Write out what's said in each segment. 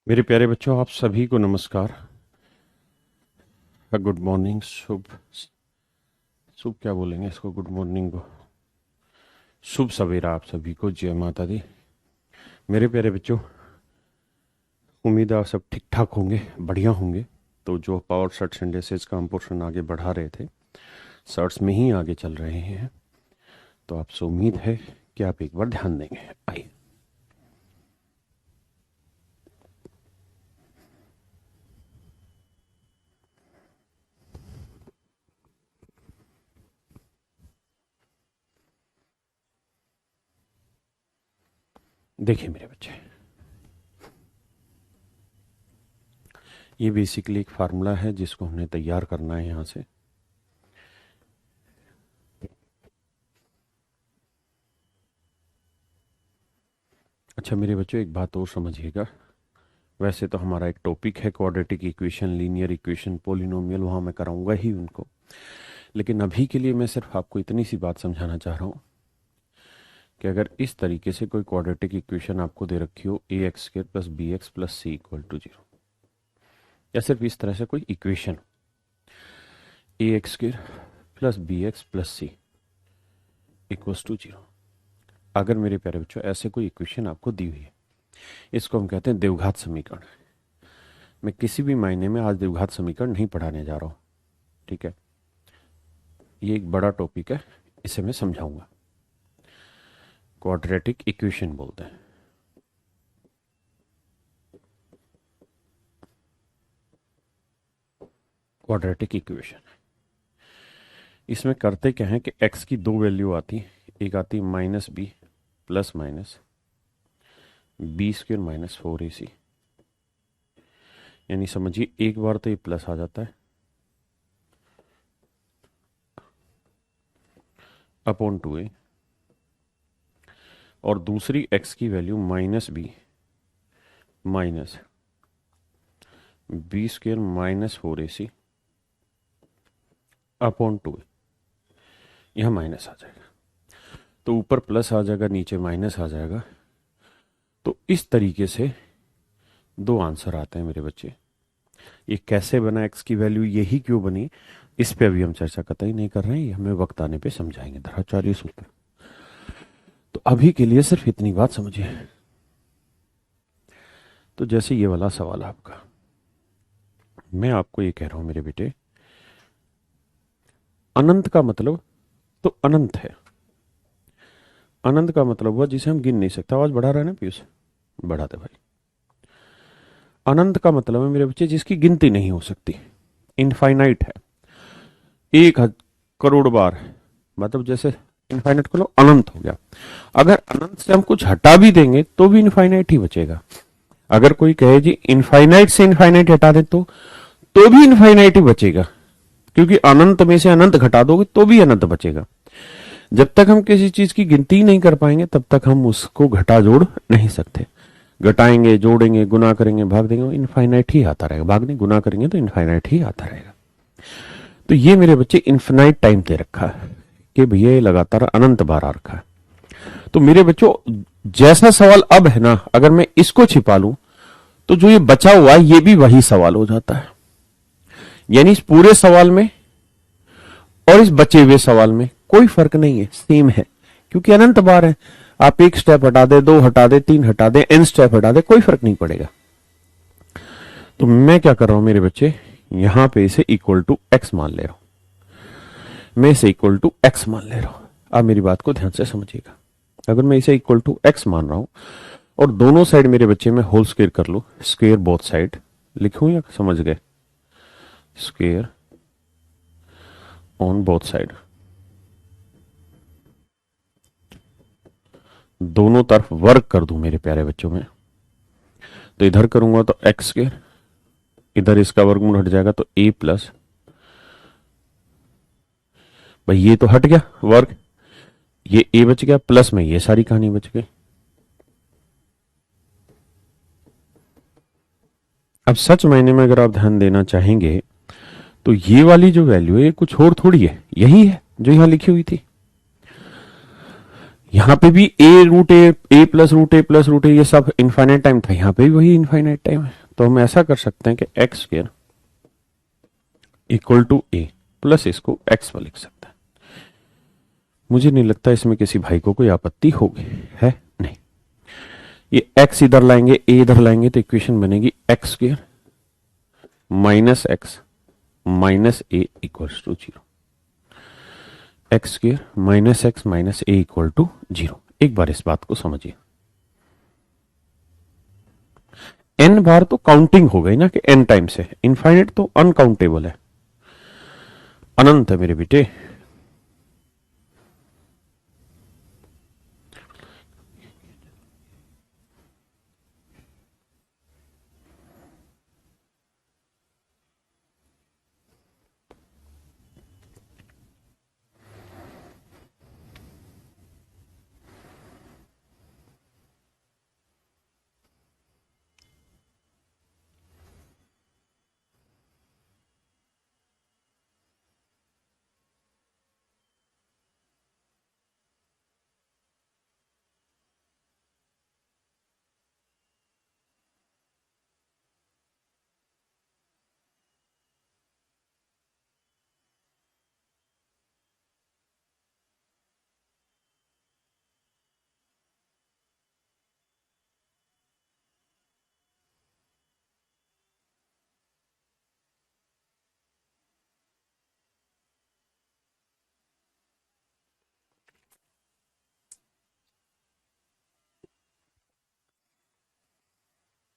मेरे प्यारे बच्चों, आप सभी को नमस्कार। Good morning. शुभ शुभ क्या बोलेंगे इसको, गुड मॉर्निंग को शुभ सवेरा आप सभी को। जय माता दी। मेरे प्यारे बच्चों, उम्मीद है आप सब ठीक ठाक होंगे, बढ़िया होंगे। तो जो पावर शर्ट्स एंड एसेज का हम पोर्शन आगे बढ़ा रहे थे, शर्ट्स में ही आगे चल रहे हैं। तो आपसे उम्मीद है कि आप एक बार ध्यान देंगे। आइए, देखिए मेरे बच्चे, ये बेसिकली एक फार्मूला है जिसको हमने तैयार करना है यहाँ से। अच्छा मेरे बच्चों, एक बात और समझिएगा। वैसे तो हमारा एक टॉपिक है quadratic equation, linear equation, polynomial, वहाँ मैं कराऊंगा ही उनको। लेकिन अभी के लिए मैं सिर्फ आपको इतनी सी बात समझाना चाह रहा हूँ कि अगर इस तरीके से कोई क्वाड्रेटिक इक्वेशन आपको दे रखी हो, A X square plus B x plus C equal to zero, या सिर्फ इस तरह से कोई equation, A X square plus B x plus C equal to zero, अगर मेरे प्यारे बच्चों ऐसे कोई इक्वेशन आपको दी हुई है, इसको हम कहते हैं द्विघात समीकरण। मैं किसी भी मायने में आज द्विघात समीकरण नहीं पढ़ाने जा रहा हूँ, ठीक है। ये एक बड़ा टॉपिक है, इसे मैं समझाऊंगा। क्वाड्रेटिक इक्वेशन बोलते हैं। क्वाड्रेटिक इक्वेशन, इसमें करते क्या है कि x की दो वैल्यू आती है। एक आती है minus b plus minus b square minus 4ac, यानी समझिए एक बार तो ये प्लस आ जाता है अपॉन 2a, और दूसरी x की value minus b minus b square minus 4ac upon 2a, यह माइनस आ जाएगा। तो ऊपर प्लस आ जाएगा, नीचे माइनस आ जाएगा। तो इस तरीके से दो आंसर आते हैं मेरे बच्चे। ये कैसे बना, x की वैल्यू यही क्यों बनी, इस पे अभी हम चर्चा कतई नहीं कर रहे हैं, ये हमें वक्त आने पे समझाएंगे। धराचार्य सूत्र। तो अभी के लिए सिर्फ इतनी बात समझिए। तो जैसे ये वाला सवाल आपका, मैं आपको ये कह रहा हूं मेरे बेटे, अनंत का मतलब तो अनंत है। अनंत का मतलब हुआ जिसे हम गिन नहीं सकते। आवाज बढ़ा रहा है ना पीयूष? बढ़ा दे भाई। अनंत का मतलब है मेरे बच्चे जिसकी गिनती नहीं हो सकती, इनफाइनाइट है। 1,000,000,000 बार, मतलब जैसे इनफाइनाइट को लो, अनंत हो गया। अगर अनंत से हम कुछ हटा भी देंगे तो भी इनफाइनाइट ही बचेगा। अगर कोई कहे जी इनफाइनाइट से इनफाइनाइट हटा दे तो भी इनफाइनाइट ही बचेगा, क्योंकि अनंत में से अनंत घटा दोगे तो भी अनंत बचेगा। जब तक हम किसी चीज की गिनती नहीं कर पाएंगे तब तक हम उसको घटा जोड़ नहीं सकते। घटाएंगे, जोड़ेंगे, गुना करेंगे, भाग देंगे, इनफाइनाइट ही आता रहेगा। भाग नहीं, गुना करेंगे तो इनफाइनाइट ही आता रहेगा। तो ये मेरे बच्चे इन्फिनाइट टाइम दे रखा है कि भैया ये लगातार अनंत बार आ रखा है। तो मेरे बच्चों, जैसा सवाल अब है ना, अगर मैं इसको छिपा लूं तो जो ये बचा हुआ है ये भी वही सवाल हो जाता है। यानी इस पूरे सवाल में और इस बचे हुए सवाल में कोई फर्क नहीं है, सेम है, क्योंकि अनंत बार है। आप एक स्टेप हटा दे, दो हटा दे, तीन हटा दे, एन स्टेप हटा दे, कोई फर्क नहीं पड़ेगा। तो मैं क्या कर रहा हूं मेरे बच्चे, यहां पे इसे इक्वल टू एक्स मान ले रहा हूं। मैं इसे इक्वल टू एक्स मान ले रहा हूं। आप मेरी बात को ध्यान से समझिएगा। अगर मैं इसे इक्वल टू एक्स मान रहा हूं और दोनों साइड मेरे बच्चे में होल स्क्वायर कर लू, स्क्वायर बोथ साइड लिखूं या समझ गए? स्क्वायर ऑन बोथ साइड, दोनों तरफ वर्क कर दूं मेरे प्यारे बच्चों में। तो इधर करूंगा तो एक्स स्क्वायर, इधर इसका वर्गमूल हट जाएगा तो ए प्लस, भाई ये तो हट गया वर्ग, ये ए बच गया, प्लस में ये सारी कहानी बच गई। अब सच मायने में अगर आप ध्यान देना चाहेंगे तो ये वाली जो वैल्यू है ये कुछ और थोड़ी है, यही है जो यहां लिखी हुई थी। यहां पे भी ए plus root a plus root ए ये सब इनफाइनाइट टाइम था, यहां पे भी वही इनफाइनाइट टाइम है। तो हम ऐसा कर सकते हैं कि x square equal to a plus इसको एक्स पर लिख सकते हैं। मुझे नहीं लगता इसमें किसी भाई को कोई आपत्ति होगी, है नहीं। ये एक्स इधर लाएंगे, ए इधर लाएंगे, तो इक्वेशन बनेगी x square minus x minus a equals to zero. X square minus x minus a equal to zero. एक बार इस बात को समझिए, एन बार तो काउंटिंग हो गई ना कि एन टाइम से, इनफाइनाइट तो अनकाउंटेबल है, अनंत है मेरे बेटे।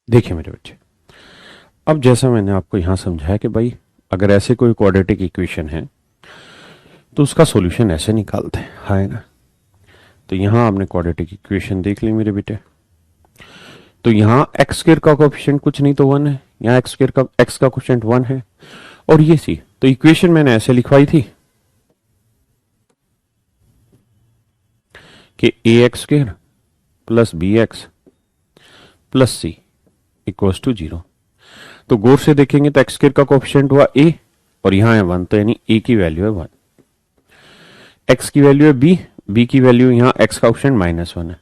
देखिए मेरे बच्चे, अब जैसा मैंने आपको यहां समझाया कि भाई अगर ऐसे कोई क्वाड्रेटिक इक्वेशन है तो उसका सॉल्यूशन ऐसे निकालते हैं, है ना। तो यहां आपने क्वाड्रेटिक इक्वेशन देख ली मेरे बेटे। तो यहां एक्स स्क्वायर का कोएफिशिएंट कुछ नहीं तो वन है, यहां एक्स स्क्वायर का एक्स का कोएफिशिएंट वन है, और ये सी। तो इक्वेशन मैंने ऐसे लिखवाई थी कि a x square plus B x plus c equals to zero. तो गौर से देखेंगे तो एक्स स्क्वायर का कोएफिशिएंट हुआ ए और यहां है वन, तो यानी ए की वैल्यू है वन, एक्स की वैल्यू है बी, बी की वैल्यू यहां एक्स का कोएफिशिएंट माइनस वन है,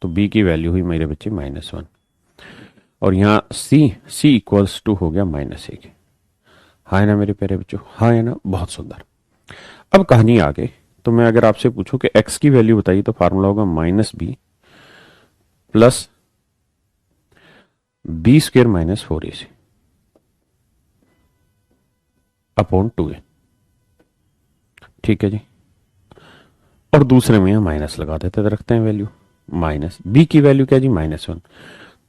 तो बी की वैल्यू हुई मेरे बच्चे माइनस वन, और यहां सी इक्वल्स टू हो गया माइनस एक। हाँ है ना मेरे प्यारे बच्चों, हाँ है ना, बहुत सुंदर। अब कहानी आगे, तो मैं अगर आपसे पूछूं कि एक्स की वैल्यू बताइए तो फार्मूला होगा minus b plus b square minus four a c upon two a. ठीक है जी, और दूसरे में यहां माइनस लगा देते, तो रखते हैं वैल्यू माइनस, बी की वैल्यू क्या जी माइनस वन,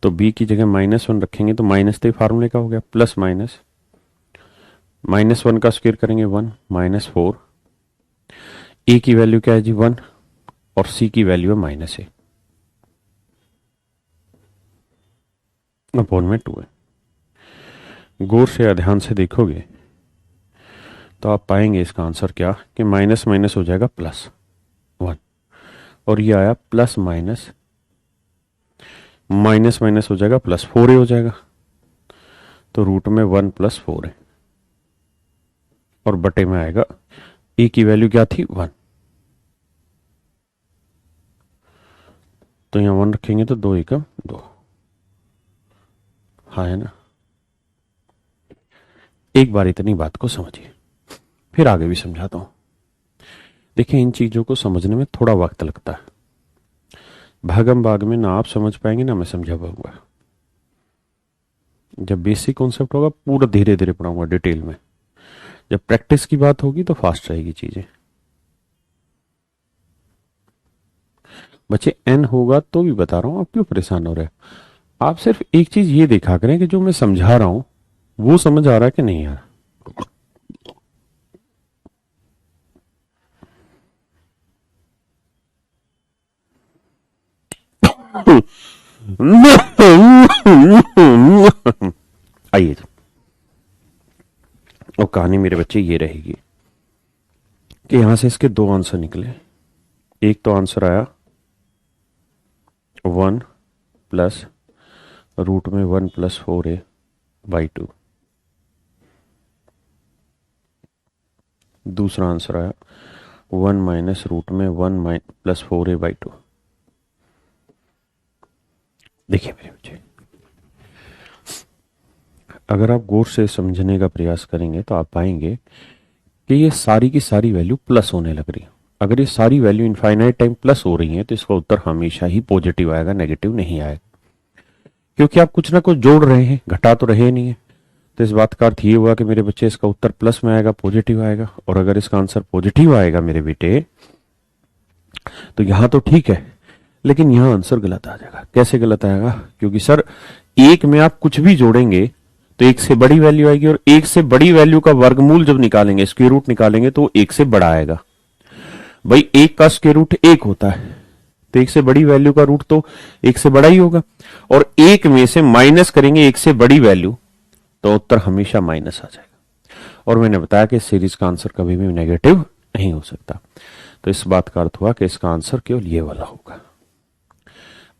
तो बी की जगह माइनस वन रखेंगे तो माइनस तो फार्मूले का हो गया, प्लस माइनस माइनस वन का स्क्वायर करेंगे वन माइनस फोर, ए की वैल्यू क्या है जी वन और सी की वैल्यू है माइनस ए अपॉन में टू है। गौर से ध्यान से देखोगे तो आप पाएंगे इसका आंसर क्या कि माइनस माइनस हो जाएगा प्लस वन, और ये आया प्लस माइनस माइनस माइनस हो जाएगा प्लस फोर ए हो जाएगा, तो रूट में वन प्लस फोर है, और बटे में आएगा ए की वैल्यू क्या थी वन, तो यहां वन रखेंगे तो दो एकम दो। हाँ है ना। एक बार इतनी बात को समझिए, फिर आगे भी समझाता हूं। देखिए इन चीजों को समझने में थोड़ा वक्त लगता है, भागम भाग में ना आप समझ पाएंगे ना मैं समझा पाऊंगा। जब बेसिक कॉन्सेप्ट होगा पूरा धीरे धीरे पढ़ाऊंगा डिटेल में, जब प्रैक्टिस की बात होगी तो फास्ट रहेगी चीजें। बच्चे एन होगा तो भी बता रहा हूं, आप क्यों परेशान हो रहे हैं। आप सिर्फ एक चीज ये देखा करें कि जो मैं समझा रहा हूं वो समझ आ रहा है कि नहीं आ रहा। आइए, और कहानी मेरे बच्चे ये रहेगी कि यहां से इसके दो आंसर निकले। एक तो आंसर आया वन प्लस रूट में one plus four A by two, दूसरा आंसर आया वन माइनस रूट में one plus four A by two. देखिए मेरे बच्चे, अगर आप गौर से समझने का प्रयास करेंगे तो आप पाएंगे कि ये सारी की सारी वैल्यू प्लस होने लग रही है। अगर ये सारी वैल्यू इनफाइनाइट टाइम प्लस हो रही है तो इसका उत्तर हमेशा ही पॉजिटिव आएगा, नेगेटिव नहीं आएगा, क्योंकि आप कुछ ना कुछ जोड़ रहे हैं, घटा तो रहे नहीं है। तो इस बात का अर्थ ये हुआ कि मेरे बच्चे इसका उत्तर प्लस में आएगा, पॉजिटिव आएगा। और अगर इसका आंसर पॉजिटिव आएगा मेरे बेटे, तो यहां तो ठीक है, लेकिन यहां आंसर गलत आ जाएगा। कैसे गलत आएगा? क्योंकि सर एक में आप कुछ भी जोड़ेंगे तो एक से बड़ी वैल्यू आएगी, और एक से बड़ी वैल्यू का वर्गमूल जब निकालेंगे, स्क्वायर रूट निकालेंगे, तो एक से बड़ा आएगा। भाई एक का स्क्वायर रूट एक होता है, तो एक से बड़ी वैल्यू का रूट तो एक से बड़ा ही होगा। और एक में से माइनस करेंगे एक से बड़ी वैल्यू, तो उत्तर हमेशा माइनस आ जाएगा। और मैंने बताया कि सीरीज का आंसर कभी भी नेगेटिव नहीं हो सकता। तो इस बात का अर्थ हुआ कि इसका आंसर केवल ये वाला होगा।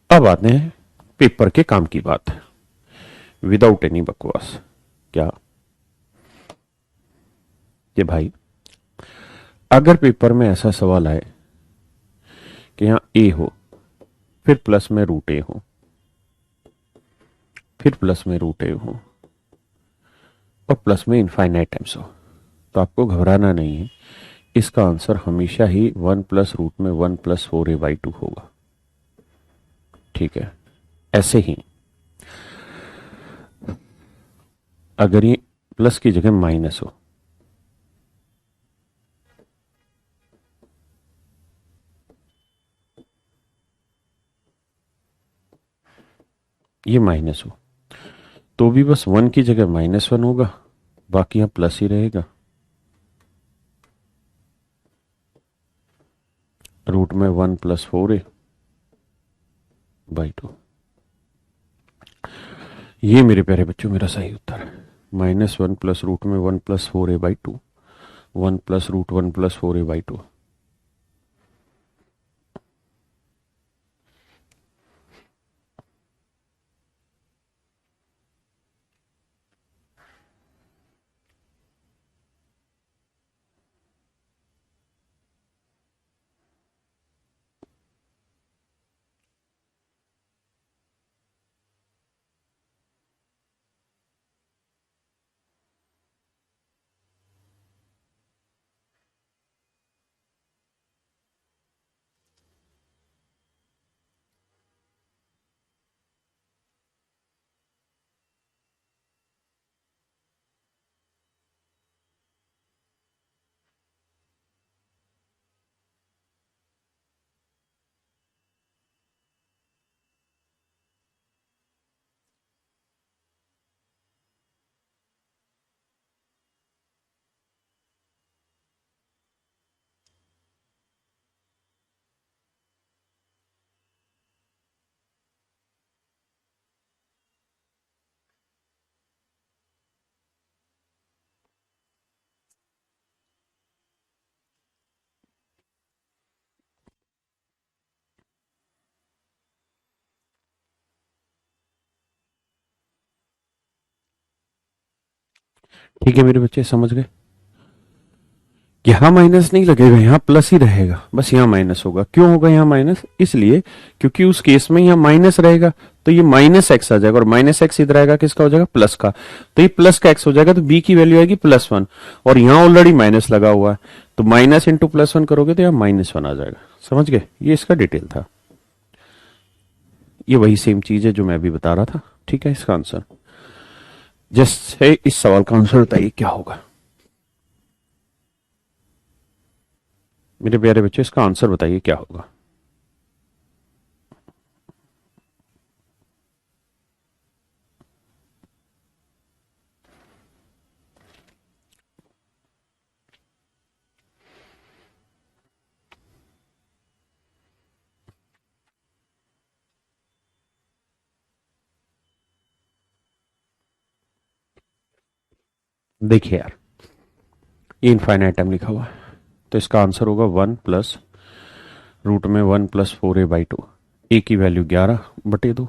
अब आते हैं पेपर के काम की बात, विदाउट एनी बकवास। क्या कि भाई अगर पेपर में ऐसा सवाल आए कि यहां ए हो, फिर प्लस में रूट ए हो, फिर प्लस में रूट ए हो, और प्लस में इनफाइनाइट टाइम्स हो, तो आपको घबराना नहीं है। इसका आंसर हमेशा ही 1 प्लस रूट में 1 प्लस 4a/2 होगा। ठीक है, ऐसे ही अगर ये प्लस की जगह माइनस हो, ये माइनस हो, तो भी बस 1 की जगह -1 होगा, बाकी यहां प्लस ही रहेगा। रूट में 1 प्लस 4a/2, ये मेरे प्यारे बच्चों मेरा सही उत्तर है। -1 प्लस रूट में 1 plus 4a/2, 1 plus root 1 plus 4a/2। ठीक है मेरे बच्चे, समझ गए? यहां माइनस नहीं लगेगा, यहां प्लस ही रहेगा, बस यहां माइनस होगा। क्यों होगा यहां माइनस? इसलिए क्योंकि उस केस में यहां माइनस रहेगा, तो ये -x आ जाएगा, और -x इधर आएगा किसका हो जाएगा? प्लस का। तो ये प्लस का x हो जाएगा, तो b की वैल्यू आएगी +1, और यहां ऑलरेडी माइनस लगा हुआ है, तो माइनस इंटू +1 करोगे तो यहां -1 आ जाएगा। समझ गए? ये इसका डिटेल था। ये वही सेम चीज है जो मैं अभी बता रहा था। ठीक है, इसका आंसर जैसे इस सवाल का आंसर बताइए क्या होगा मेरे प्यारे बच्चों, इसका आंसर बताइए क्या होगा। देखिए यार, ये इनफाइनाइट टाइम लिखा हुआ है, तो इसका आंसर होगा 1 प्लस रूट में 1 प्लस 4a/2। ए की वैल्यू 11/2,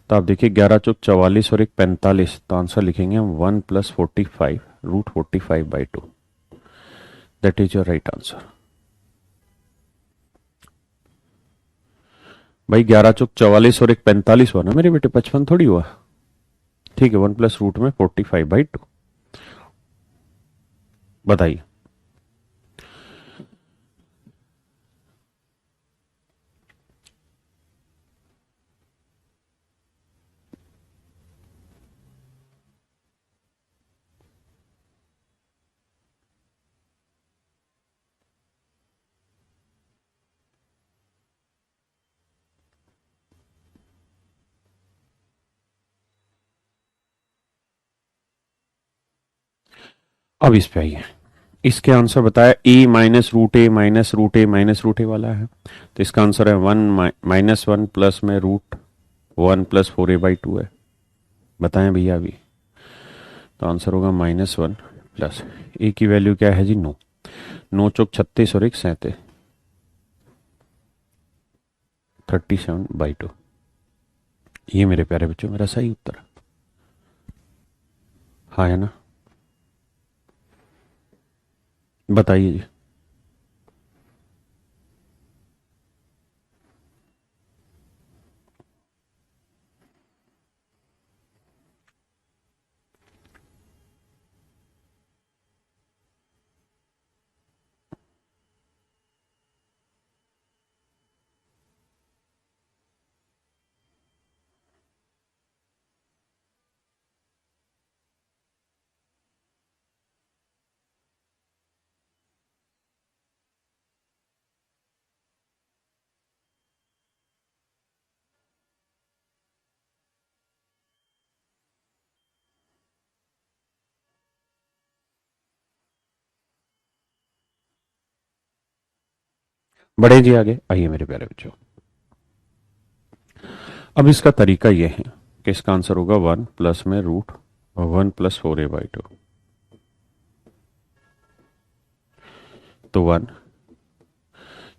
तो आप देखिए 11 चौक 44 और एक 45, तो आंसर लिखेंगे हम 1 plus 45 root 45/2। That is your right answer. भाई 11 चौक 44 और एक 45 हुआ ना मेरे बेटे, 55 थोड़ी हुआ। ठीक है, 1 + √में 45/2। बताइए। अब इस पे आइए, इसके आंसर बताया e - √a - √a - √a वाला है, तो इसका आंसर है 1 - 1 प्लस में √1 + 4a/2 है। बताएं भैया अभी। तो आंसर होगा -1 प्लस ए की वैल्यू क्या है जी, 9। 9 चौक 36 और एक 37, 37/2। ये मेरे प्यारे बच्चों मेरा सही उत्तर है। हाँ है ना। बताइए जी। बढ़े जी आगे, आइए मेरे प्यारे बच्चों। अब इसका तरीका यह है कि इसका आंसर होगा 1 प्लस में √1 + 4a/2। तो 1,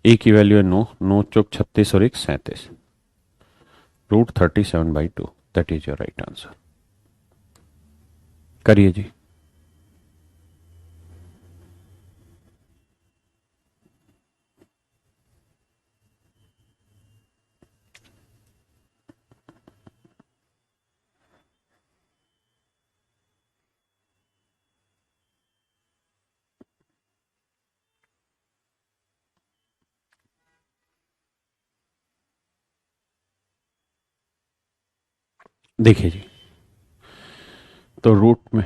ए की वैल्यू है 9, 9 चौक 36 और एक 37, √37/2। That is your right answer. करिए जी। देखिए जी, तो रूट में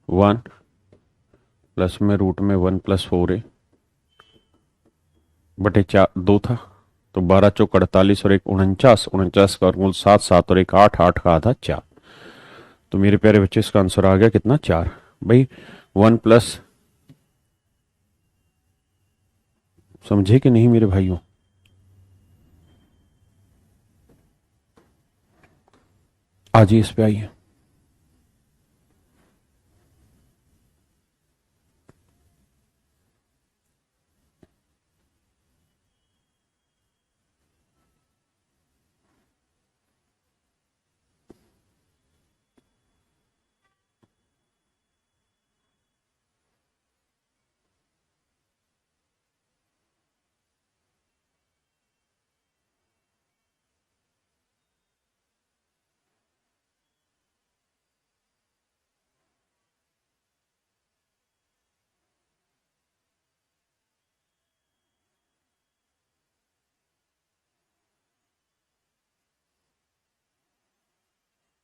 1 प्लस में √1 + 4a/2 था। तो 12 चौक 48 और एक 49, 49 का वर्गमूल 7, 7 और एक 8, 8 का आधा 4। तो मेरे प्यारे बच्चे इसका आंसर आ गया कितना, 4। भाई 1 प्लस, समझे कि नहीं मेरे भाइयों। आज ही इस पे आइए।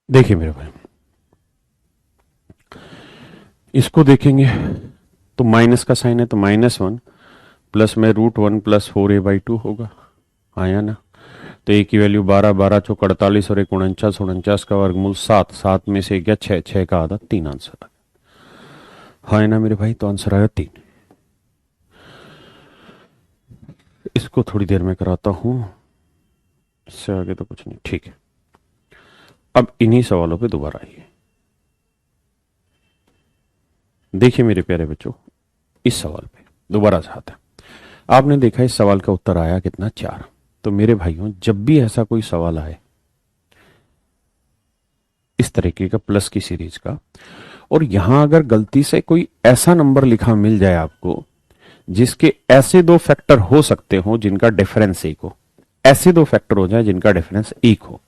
देखिए मेरे भाई, इसको देखेंगे तो माइनस का साइन है, तो -1 प्लस में √1 + 4a/2 होगा। हाँ या ना। तो ए की वैल्यू 12, 12 चौक 48 और एक 49, 49 का वर्गमूल 7, 7 में से एक गया 6, 6 का आधा 3 आंसर। हाँ है ना मेरे भाई, तो आंसर आया 3। इसको थोड़ी देर में कराता हूं, इससे आगे तो कुछ नहीं। ठीक है, अब इन्हीं सवालों पे दोबारा आइए। देखिए मेरे प्यारे बच्चों, इस सवाल पे दोबारा से आता है। आपने देखा इस सवाल का उत्तर आया कितना, 4। तो मेरे भाइयों, जब भी ऐसा कोई सवाल आए इस तरीके का प्लस की सीरीज का, और यहां अगर गलती से कोई ऐसा नंबर लिखा मिल जाए आपको जिसके ऐसे दो फैक्टर हो सकते हो जिनका डिफरेंस 1 हो, ऐसे दो फैक्टर हो जाए जिनका डिफरेंस 1 हो,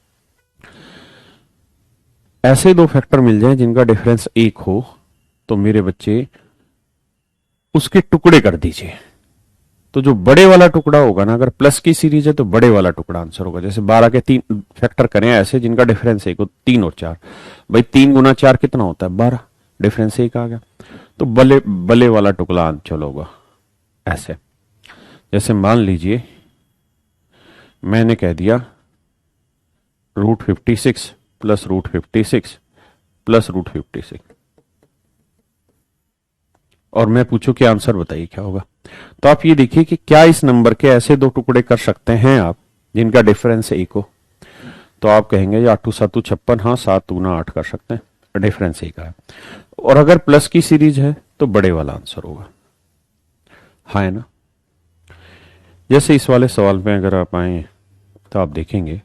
ऐसे दो फैक्टर मिल जाए जिनका डिफरेंस 1 हो, तो मेरे बच्चे उसके टुकड़े कर दीजिए। तो जो बड़े वाला टुकड़ा होगा ना, अगर प्लस की सीरीज है तो बड़े वाला टुकड़ा आंसर होगा। जैसे 12 के 3 फैक्टर करें ऐसे जिनका डिफरेंस 1 हो, 3 और 4, भाई 3 गुना 4 कितना होता है 12, डिफरेंस 1 आ गया, तो बले बले वाला टुकड़ा आंसर होगा ऐसे। जैसे मान लीजिए मैंने कह दिया √56 प्लस √56 प्लस √56, और मैं पूछूं कि आंसर बताइए क्या होगा। तो आप ये देखिए कि क्या इस नंबर के ऐसे दो टुकड़े कर सकते हैं आप जिनका डिफरेंस 1 हो। तो आप कहेंगे 8 7 56, हाँ 7 गुना 8 कर सकते हैं, डिफरेंस 1 है। और अगर प्लस की सीरीज है तो बड़े वाला आंसर होगा, हाँ है ना। जैसे इस वाले सवाल में अगर आप आए तो आप देखेंगे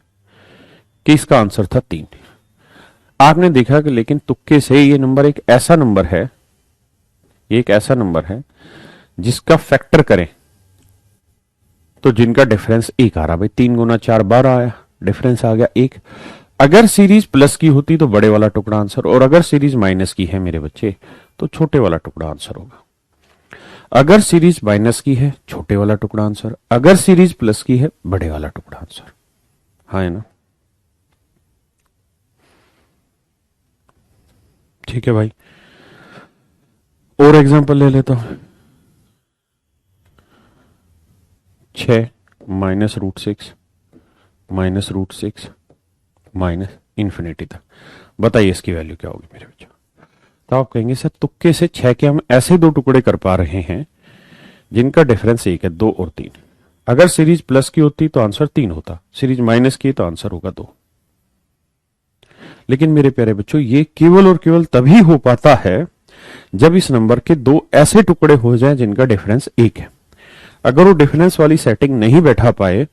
कि इसका आंसर था 3। आपने देखा कि लेकिन तुक्के से ये नंबर एक ऐसा नंबर है, ये एक ऐसा नंबर है जिसका फैक्टर करें तो जिनका डिफरेंस 1 आ रहा। भाई 3 गुना 4 12 आया, डिफरेंस आ गया 1। अगर सीरीज प्लस की होती तो बड़े वाला टुकड़ा आंसर, और अगर सीरीज माइनस की है मेरे बच्चे तो छोटे वाला टुकड़ा आंसर होगा। अगर सीरीज माइनस की है छोटे वाला टुकड़ा आंसर, अगर सीरीज प्लस की है बड़े वाला टुकड़ा आंसर, हाँ है ना। ठीक है भाई, और एग्जांपल ले लेता हूं। 6 माइनस √6 माइनस √6 माइनस इंफिनिटी तक, बताइए इसकी वैल्यू क्या होगी मेरे बच्चों। तो आप कहेंगे सर तुक्के से 6 के हम ऐसे दो टुकड़े कर पा रहे हैं जिनका डिफरेंस 1 है, 2 और 3। अगर सीरीज प्लस की होती तो आंसर 3 होता, सीरीज माइनस की तो आंसर होगा 2। लेकिन मेरे प्यारे बच्चों ये केवल और केवल तभी हो पाता है जब इस नंबर के दो ऐसे टुकड़े हो जाएं जिनका डिफरेंस 1 है। अगर वो डिफरेंस वाली सेटिंग नहीं बैठा पाए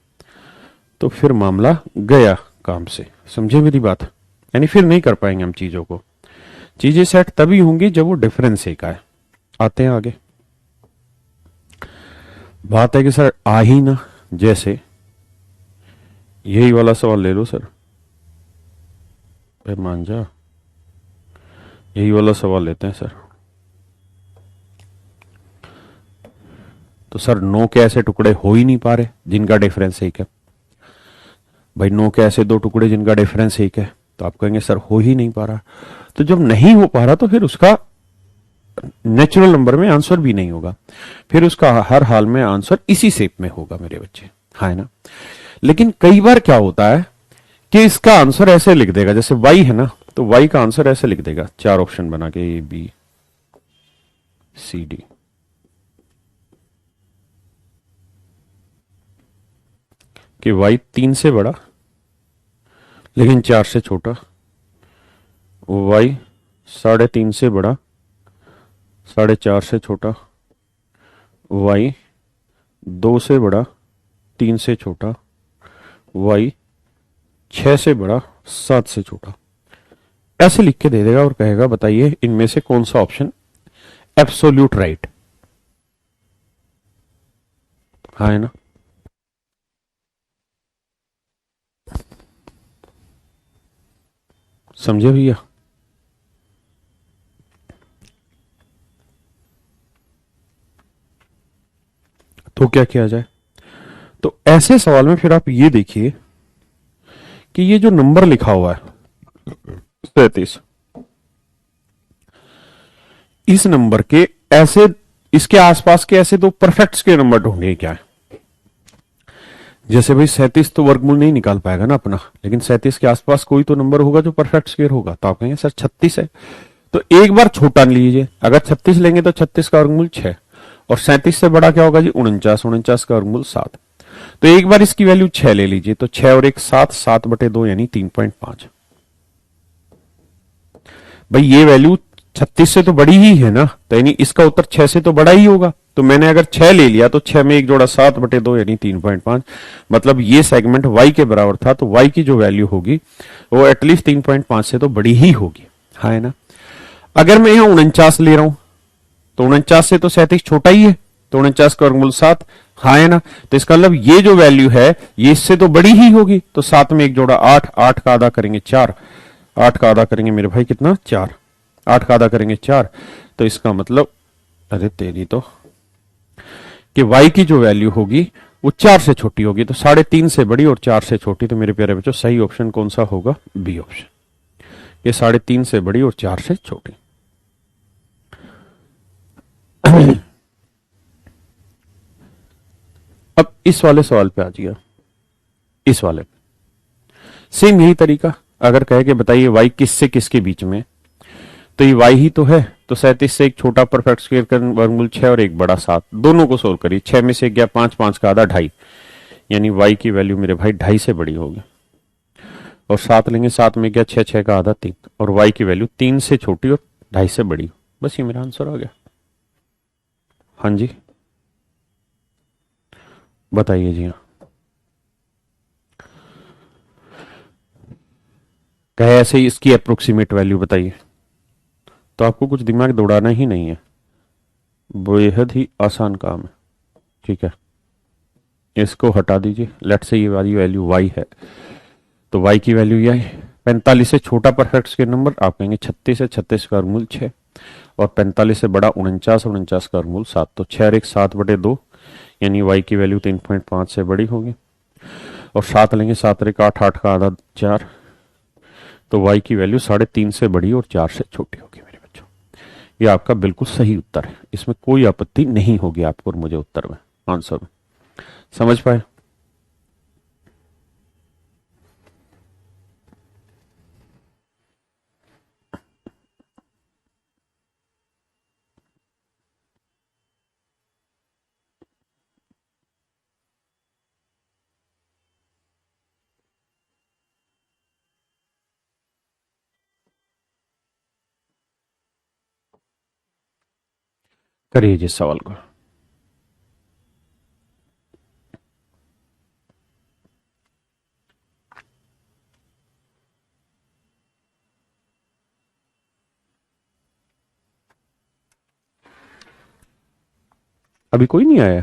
तो फिर मामला गया काम से, समझे मेरी बात। यानी फिर नहीं कर पाएंगे हम चीजों को। चीजें सेट तभी होंगी जब वो डिफरेंस 1 आए। आते हैं आगे। बात है कि सर आ ही ना, जैसे यही वाला सवाल ले लो सर, मान जा यही वाला सवाल लेते हैं सर। तो सर 9 के ऐसे टुकड़े हो ही नहीं पा रहे जिनका डिफरेंस 1 है। भाई 9 के ऐसे दो टुकड़े जिनका डिफरेंस 1 है, तो आप कहेंगे सर हो ही नहीं पा रहा। तो जब नहीं हो पा रहा तो फिर उसका नेचुरल नंबर में आंसर भी नहीं होगा, फिर उसका हर हाल में आंसर इसी शेप में होगा मेरे बच्चे, हाँ है ना। लेकिन कई बार क्या होता है कि इसका आंसर ऐसे लिख देगा, जैसे y है ना, तो y का आंसर ऐसे लिख देगा, 4 ऑप्शन बना के A B C D। कि y 3 से बड़ा लेकिन 4 से छोटा, y 3.5 से बड़ा 4.5 से छोटा, y 2 से बड़ा 3 से छोटा, y 6 से बड़ा 7 से छोटा, ऐसे लिख के दे देगा और कहेगा बताइए इनमें से कौन सा ऑप्शन एब्सोल्यूट राइट, हाँ है ना। समझे भैया। तो क्या किया जाए, तो ऐसे सवाल में फिर आप ये देखिए कि ये जो नंबर लिखा हुआ है 37, इस नंबर के ऐसे इसके आसपास के ऐसे दो परफेक्ट्स के नंबर ढूंढे क्या है। जैसे भाई 37 तो वर्गमूल नहीं निकाल पाएगा ना अपना, लेकिन 37 के आसपास कोई तो नंबर होगा जो परफेक्ट स्क्वायर होगा। तो आप कहेंगे सर 36 है, तो एक बार छोटा लीजिए, अगर 36 लेंगे तो 36 का वर्गमूल 6, और 37 से बड़ा क्या होगा जी 49, 49 का वर्गमूल 7। तो एक बार इसकी वैल्यू 6 ले लीजिए, तो 6 और 1 7, 7/2 यानी 3.5। भाई ये वैल्यू 36 से तो बड़ी ही है ना, तो यानी इसका उत्तर 6 से तो बड़ा ही होगा। तो मैंने अगर 6 ले लिया तो 6 में 1 जोड़ा 7/2 यानी 3.5, मतलब ये सेगमेंट y के बराबर था, तो y की जो वैल्यू होगी वो एटलीस्ट 3.5 से तो बड़ी ही होगी, हाँ है ना। अगर मैं यहां 49 ले रहा हूं तो 49 से तो 37 छोटा ही है, तो 49 का वर्गमूल 7, हाँ है ना। तो इसका मतलब ये जो वैल्यू है ये इससे तो बड़ी ही होगी, तो सात में एक जोड़ा आठ, आठ का आधा करेंगे चार, आठ का आधा करेंगे मेरे भाई कितना, चार, आठ का आधा करेंगे चार। तो इसका मतलब, अरे तेरी तो, कि y की जो वैल्यू होगी वो चार से छोटी होगी, तो साढ़े तीन से बड़ी और चार से छोटी। तो मेरे प्यारे बच्चों सही ऑप्शन कौन सा होगा, बी ऑप्शन। ये साढ़े तीन से बड़ी और चार से छोटी। अब इस वाले सवाल पे आ जाइए, इस वाले पे सेम यही तरीका। अगर कहे कि बताइए y किससे किसके बीच में, तो ये y ही तो है, तो 37 से एक छोटा परफेक्ट स्क्वायर का वर्गमूल 6 और एक बड़ा 7, दोनों को सोल्व करिए। 6 में से गया 5, 5 का आधा ढाई, यानी y की वैल्यू मेरे भाई ढाई से बड़ी होगी। और 7 लेंगे, 7 में गया 6, 6 का आधा 3, और y की वैल्यू 3 से छोटी और ढाई से बड़ी। बस ये मेरा आंसर आ गया। हाँ जी, बताइए जी। हाँ, कहे ऐसे ही इसकी अप्रोक्सीमेट वैल्यू बताइए, तो आपको कुछ दिमाग दौड़ाना ही नहीं है, बेहद ही आसान काम है। ठीक है, इसको हटा दीजिए। लेट से ये वाली वैल्यू y है, तो y की वैल्यू यह है 45 से छोटा परफेक्ट स्क्वायर नंबर, आप कहेंगे 36 है, 36 का वर्गमूल 6, और 45 से बड़ा 49, 49 का वर्गमूल 7, तो 6 और एक 7 बटे 2, यानी y की वैल्यू 3.5 से बड़ी होगी। और 7 लेंगे, 7 और एक 8, 8 का आधा 4, तो y की वैल्यू साढ़े तीन से बड़ी और चार से छोटी होगी मेरे बच्चों। ये आपका बिल्कुल सही उत्तर है, इसमें कोई आपत्ति नहीं होगी आपको और मुझे उत्तर में, आंसर में। समझ पाए? करिए जिस सवाल को। अभी कोई नहीं आया?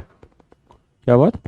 क्या बात?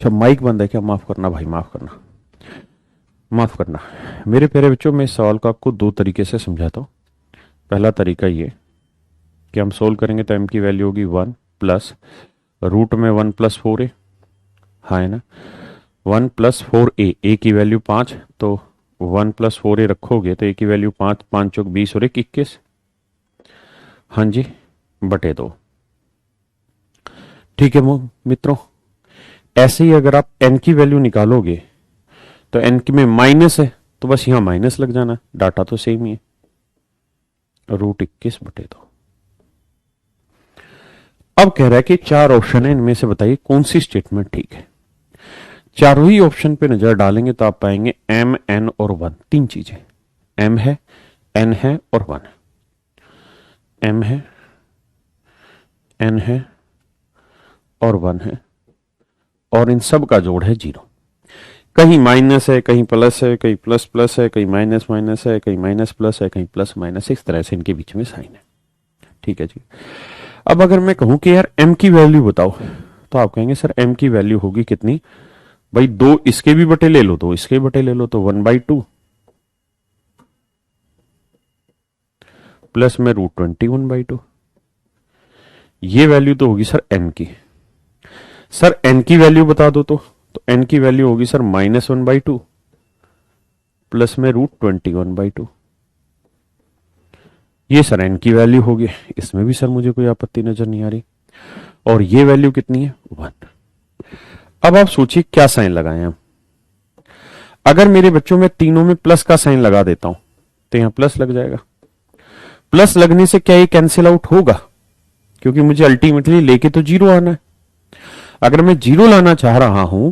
अच्छा माइक बंद है क्या? माफ करना भाई, माफ करना, माफ करना। मेरे प्यारे बच्चों, मैं इस सवाल को आपको दो तरीके से समझाता हूँ। पहला तरीका ये कि हम सोल्व करेंगे तो m की वैल्यू होगी 1 प्लस रूट में 1 + 4a, हाँ है ना, 1 + 4a, ए की वैल्यू 5, तो 1 + 4a रखोगे तो ए की वैल्यू 5, 5 चौक 20 और 1 21, हाँ जी, बटे 2। ठीक है मित्रों, ऐसे ही अगर आप n की वैल्यू निकालोगे तो n की में माइनस है तो बस यहां माइनस लग जाना, डाटा तो सेम ही है, √21/2। अब कह रहा है कि चार ऑप्शन है, इनमें से बताइए कौन सी स्टेटमेंट ठीक है। चारों ही ऑप्शन पे नजर डालेंगे तो आप पाएंगे m, n और 1, तीन चीजें, m है, n है और 1 है, m है, n है और 1 है, और इन सब का जोड़ है 0। कहीं माइनस है, कहीं प्लस है, कहीं प्लस प्लस है, कहीं माइनस माइनस है, कहीं माइनस प्लस है, कहीं प्लस माइनस, इस तरह से इनके बीच में साइन है। ठीक है जी। अब अगर मैं कहूं कि यार m की वैल्यू बताओ, तो आप कहेंगे सर m की वैल्यू होगी कितनी भाई, दो इसके भी बटे ले लो, दो इसके बटे ले लो, तो 1/2 प्लस में √21/2, ये वैल्यू तो होगी सर n की। सर n की वैल्यू बता दो तो n की वैल्यू होगी सर -1/2 प्लस में √21/2, ये सर n की वैल्यू होगी। इसमें भी सर मुझे कोई आपत्ति नजर नहीं आ रही। और ये वैल्यू कितनी है? 1। अब आप सोचिए क्या साइन लगाएं हम। अगर मेरे बच्चों में तीनों में प्लस का साइन लगा देता हूं तो यहां प्लस लग जाएगा। प्लस लगने से क्या ये कैंसिल आउट होगा? क्योंकि मुझे अल्टीमेटली लेके तो 0 आना है। अगर मैं 0 लाना चाह रहा हूं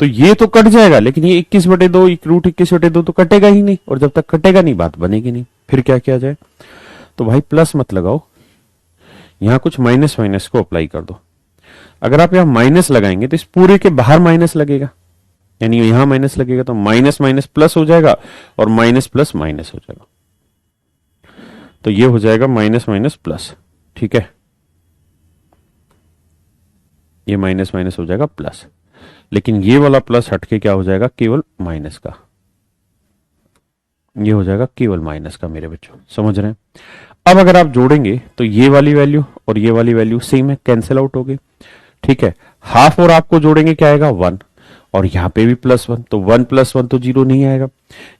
तो ये तो कट जाएगा, लेकिन ये 21/2 √21/2 तो कटेगा ही नहीं, और जब तक कटेगा नहीं बात बनेगी नहीं। फिर क्या किया जाए? तो भाई प्लस मत लगाओ, यहां कुछ माइनस माइनस को अप्लाई कर दो। अगर आप यहां माइनस लगाएंगे तो इस पूरे के बाहर माइनस लगेगा, यानी यहां माइनस लगेगा तो माइनस माइनस प्लस हो जाएगा और माइनस प्लस माइनस हो जाएगा, तो ये हो जाएगा माइनस माइनस प्लस। ठीक है, ये माइनस माइनस हो जाएगा प्लस, लेकिन ये वाला प्लस हटके क्या हो जाएगा? केवल माइनस का, ये हो जाएगा केवल माइनस का। मेरे बच्चों समझ रहे हैं? अब अगर आप जोड़ेंगे तो ये वाली वैल्यू और ये वाली वैल्यू सेम है, कैंसिल आउट हो गई। ठीक है, हाफ और आपको जोड़ेंगे क्या आएगा? 1, और यहां पे भी +1, तो 1 + 1 तो 0 नहीं आएगा।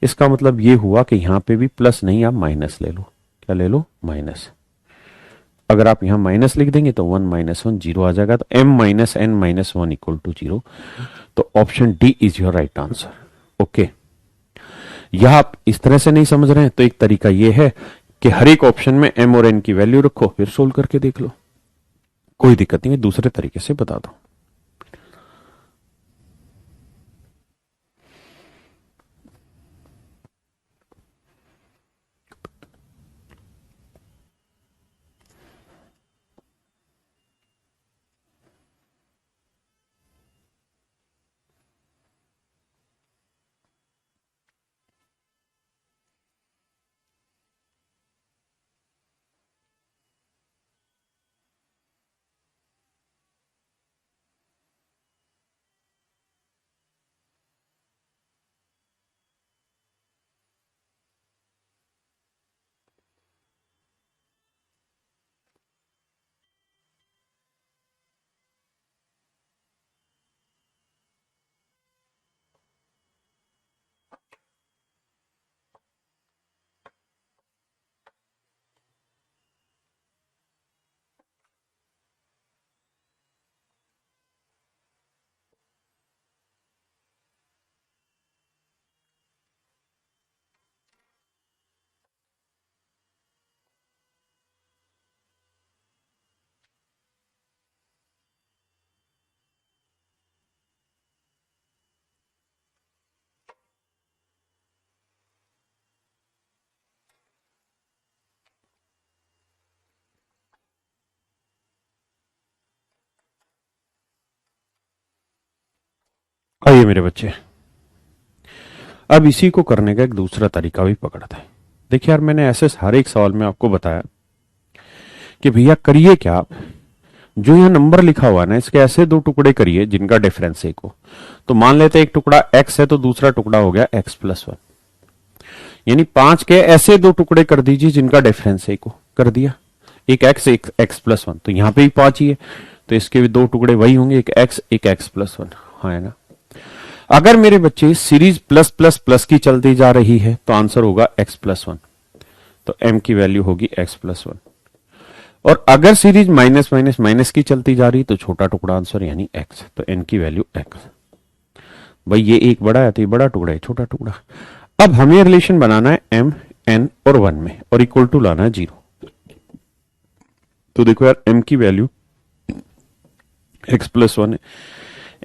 इसका मतलब ये हुआ कि यहां पे भी प्लस नहीं, आप माइनस ले लो। क्या ले लो? माइनस। अगर आप यहां माइनस लिख देंगे तो 1 - 1 0 आ जाएगा, तो m - n - 1 = 0। तो option D is your right answer. Okay, यह आप इस तरह से नहीं समझ रहे हैं तो एक तरीका यह है कि हर एक ऑप्शन में m और n की वैल्यू रखो, फिर सोल्व करके देख लो, कोई दिक्कत नहीं है। दूसरे तरीके से बता दो। आइए मेरे बच्चे, अब इसी को करने का एक दूसरा तरीका भी पकड़ता है। देखिए यार, मैंने ऐसे हर एक सवाल में आपको बताया कि भैया करिए क्या आप, जो यहाँ नंबर लिखा हुआ है ना, इसके ऐसे दो टुकड़े करिए जिनका डिफरेंस एक हो। तो मान लेते हैं एक टुकड़ा x है तो दूसरा टुकड़ा हो गया x+1, यानी 5 के ऐसे दो टुकड़े कर दीजिए जिनका डिफरेंस एक हो। कर दिया, एक x एक x+1, तो यहाँ पे भी 5 ही है, तो इसके भी दो टुकड़े वही होंगे, एक x एक x+1। हाँ है ना। अगर मेरे बच्चे सीरीज प्लस प्लस प्लस की चलती जा रही है तो आंसर होगा x+1, तो m की वैल्यू होगी x+1। और अगर सीरीज माइनस माइनस माइनस की चलती जा रही तो छोटा टुकड़ा आंसर यानी x, तो n की वैल्यू x। भाई ये एक बड़ा है तो ये बड़ा टुकड़ा है, छोटा टुकड़ा। अब हमें रिलेशन बनाना है m n और 1 में, और इक्वल टू लाना है 0। तो देखो यार, m की वैल्यू x+1 है,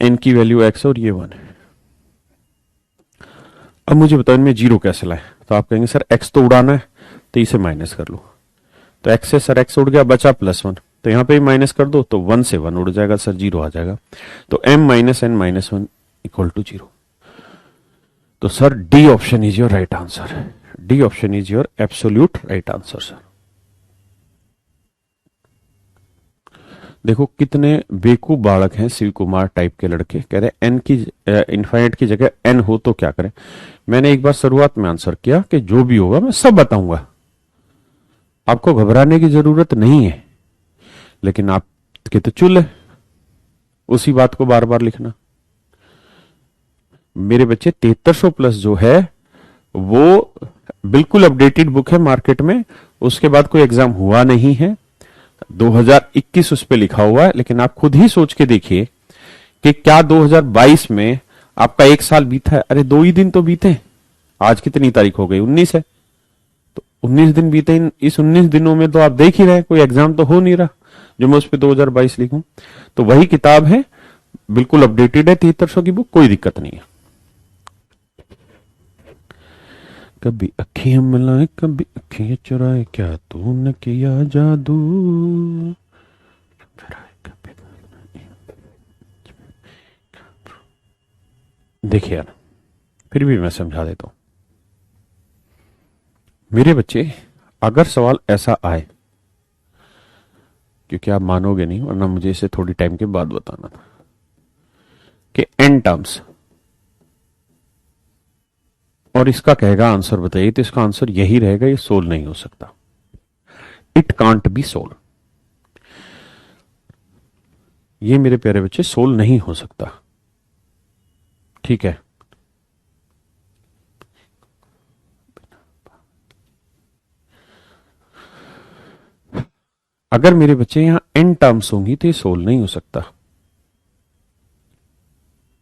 n की वैल्यू x और ये 1 है। अब मुझे बताओ इनमें 0 कैसे लाए। तो आप कहेंगे सर x तो उड़ाना है, तो इसे माइनस कर लो। तो x से सर x उड़ गया, बचा +1, तो यहां पे माइनस कर दो तो 1 से 1 उड़ जाएगा सर, 0 आ जाएगा। तो m minus n minus 1 equal to 0। तो sir D option is your right answer. D option is your absolute right answer sir. देखो कितने बेवकूफ बालक हैं शिव कुमार टाइप के लड़के, कह रहे एन की इनफाइनाइट की जगह एन हो तो क्या करें। मैंने एक बार शुरुआत में आंसर किया कि जो भी होगा मैं सब बताऊंगा, आपको घबराने की जरूरत नहीं है। लेकिन आपके तो चुल है उसी बात को बार बार लिखना। मेरे बच्चे 7300 प्लस जो है वो बिल्कुल अपडेटेड बुक है मार्केट में, उसके बाद कोई एग्जाम हुआ नहीं है। 2021 उस पर लिखा हुआ है, लेकिन आप खुद ही सोच के देखिए कि क्या 2022 में आपका एक साल बीता है। अरे 2 ही दिन तो बीते। आज कितनी तारीख हो गई, 19 है, तो 19 दिन बीते। इस 19 दिनों में तो आप देख ही रहे कोई एग्जाम तो हो नहीं रहा जो मैं उस पर 2022 लिखूं। तो वही किताब है, बिल्कुल अपडेटेड है, 7300 की बुक, कोई दिक्कत नहीं है। कभी अखियां मिलाए कभी अखियां चुराए, क्या तूने किया जादू। देखिए यार, फिर भी मैं समझा देता हूं मेरे बच्चे। अगर सवाल ऐसा आए, क्योंकि आप मानोगे नहीं वरना मुझे इसे थोड़ी टाइम के बाद बताना था, कि एन टर्म्स और इसका कहेगा आंसर बताइए, तो इसका आंसर यही रहेगा, ये सोल्व नहीं हो सकता। It can't be solve. ये मेरे प्यारे बच्चे सोल्व नहीं हो सकता, ठीक है। अगर मेरे बच्चे यहां एन टर्म्स होंगी तो ये सोल्व नहीं हो सकता।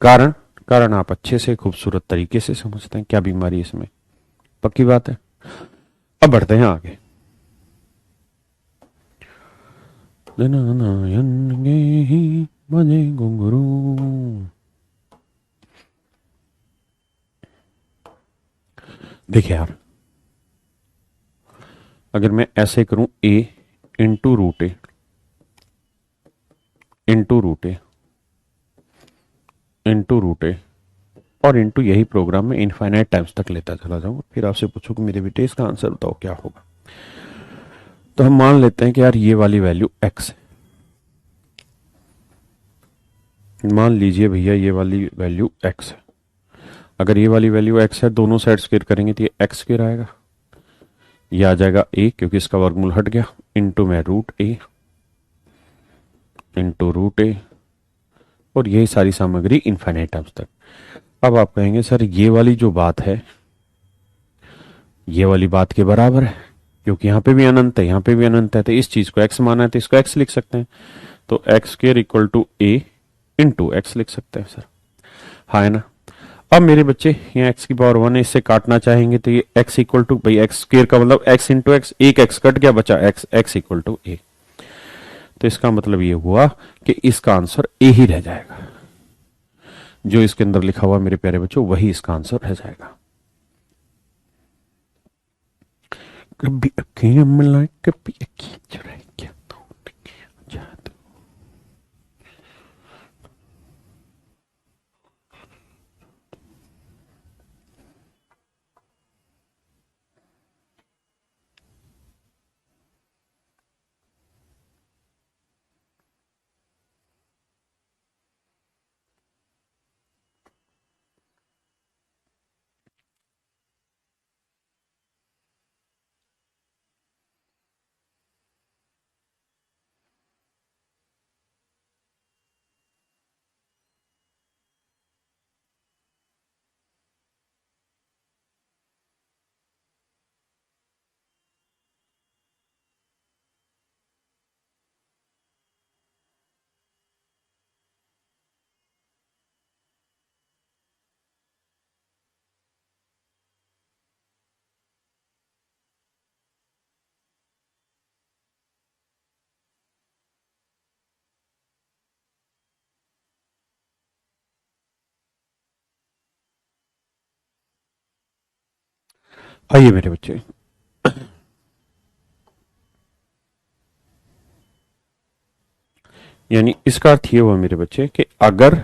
कारण, कारण आप अच्छे से खूबसूरत तरीके से समझते हैं, क्या बीमारी इसमें, पक्की बात है। अब बढ़ते हैं आगे। नयन गे ही बजे घुंघरू। देखिए यार, अगर मैं ऐसे करूं a into root a into root a into root a और इंटू यही प्रोग्राम में इनफाइनाइट टाइम्स तक लेता चला जाऊंगा, फिर आपसे पूछूं कि मेरे बेटे इसका आंसर बताओ क्या होगा। तो हम मान लेते हैं कि यार ये वाली वैल्यू x है। मान लीजिए भैया ये वाली वैल्यू x है। अगर ये वाली वैल्यू x है, दोनों साइड स्क्वायर करेंगे तो ये x स्क्वायर आएगा, ये आ जाएगा a क्योंकि इसका वर्गमूल हट गया, इंटू में root a into root a, और यही सारी सामग्री इनफाइनाइट टर्म्स तक। अब आप कहेंगे सर ये वाली जो बात है ये वाली बात के बराबर है, क्योंकि यहां पे भी अनंत है यहां पे भी अनंत है, तो इस चीज को x माना है तो इसको x लिख सकते हैं। तो x square equal to a into x लिख सकते हैं सर, हाँ है ना। अब मेरे बच्चे यहाँ x की पावर 1 है, इससे काटना चाहेंगे तो ये x इक्वल टू, भाई एक्स स्क्र का मतलब x इंटू एक्स, एक x कट गया, बचा x, x इक्वल टू ए। तो इसका मतलब ये हुआ कि इसका आंसर ए ही रह जाएगा, जो इसके अंदर लिखा हुआ मेरे प्यारे बच्चों वही इसका आंसर रह जाएगा। कभी अखियां मिलाए कभी अखियां चुराए, क्या तूने किया जादू। आइए मेरे बच्चे, यानी इसका अर्थ ये हुआ मेरे बच्चे कि अगर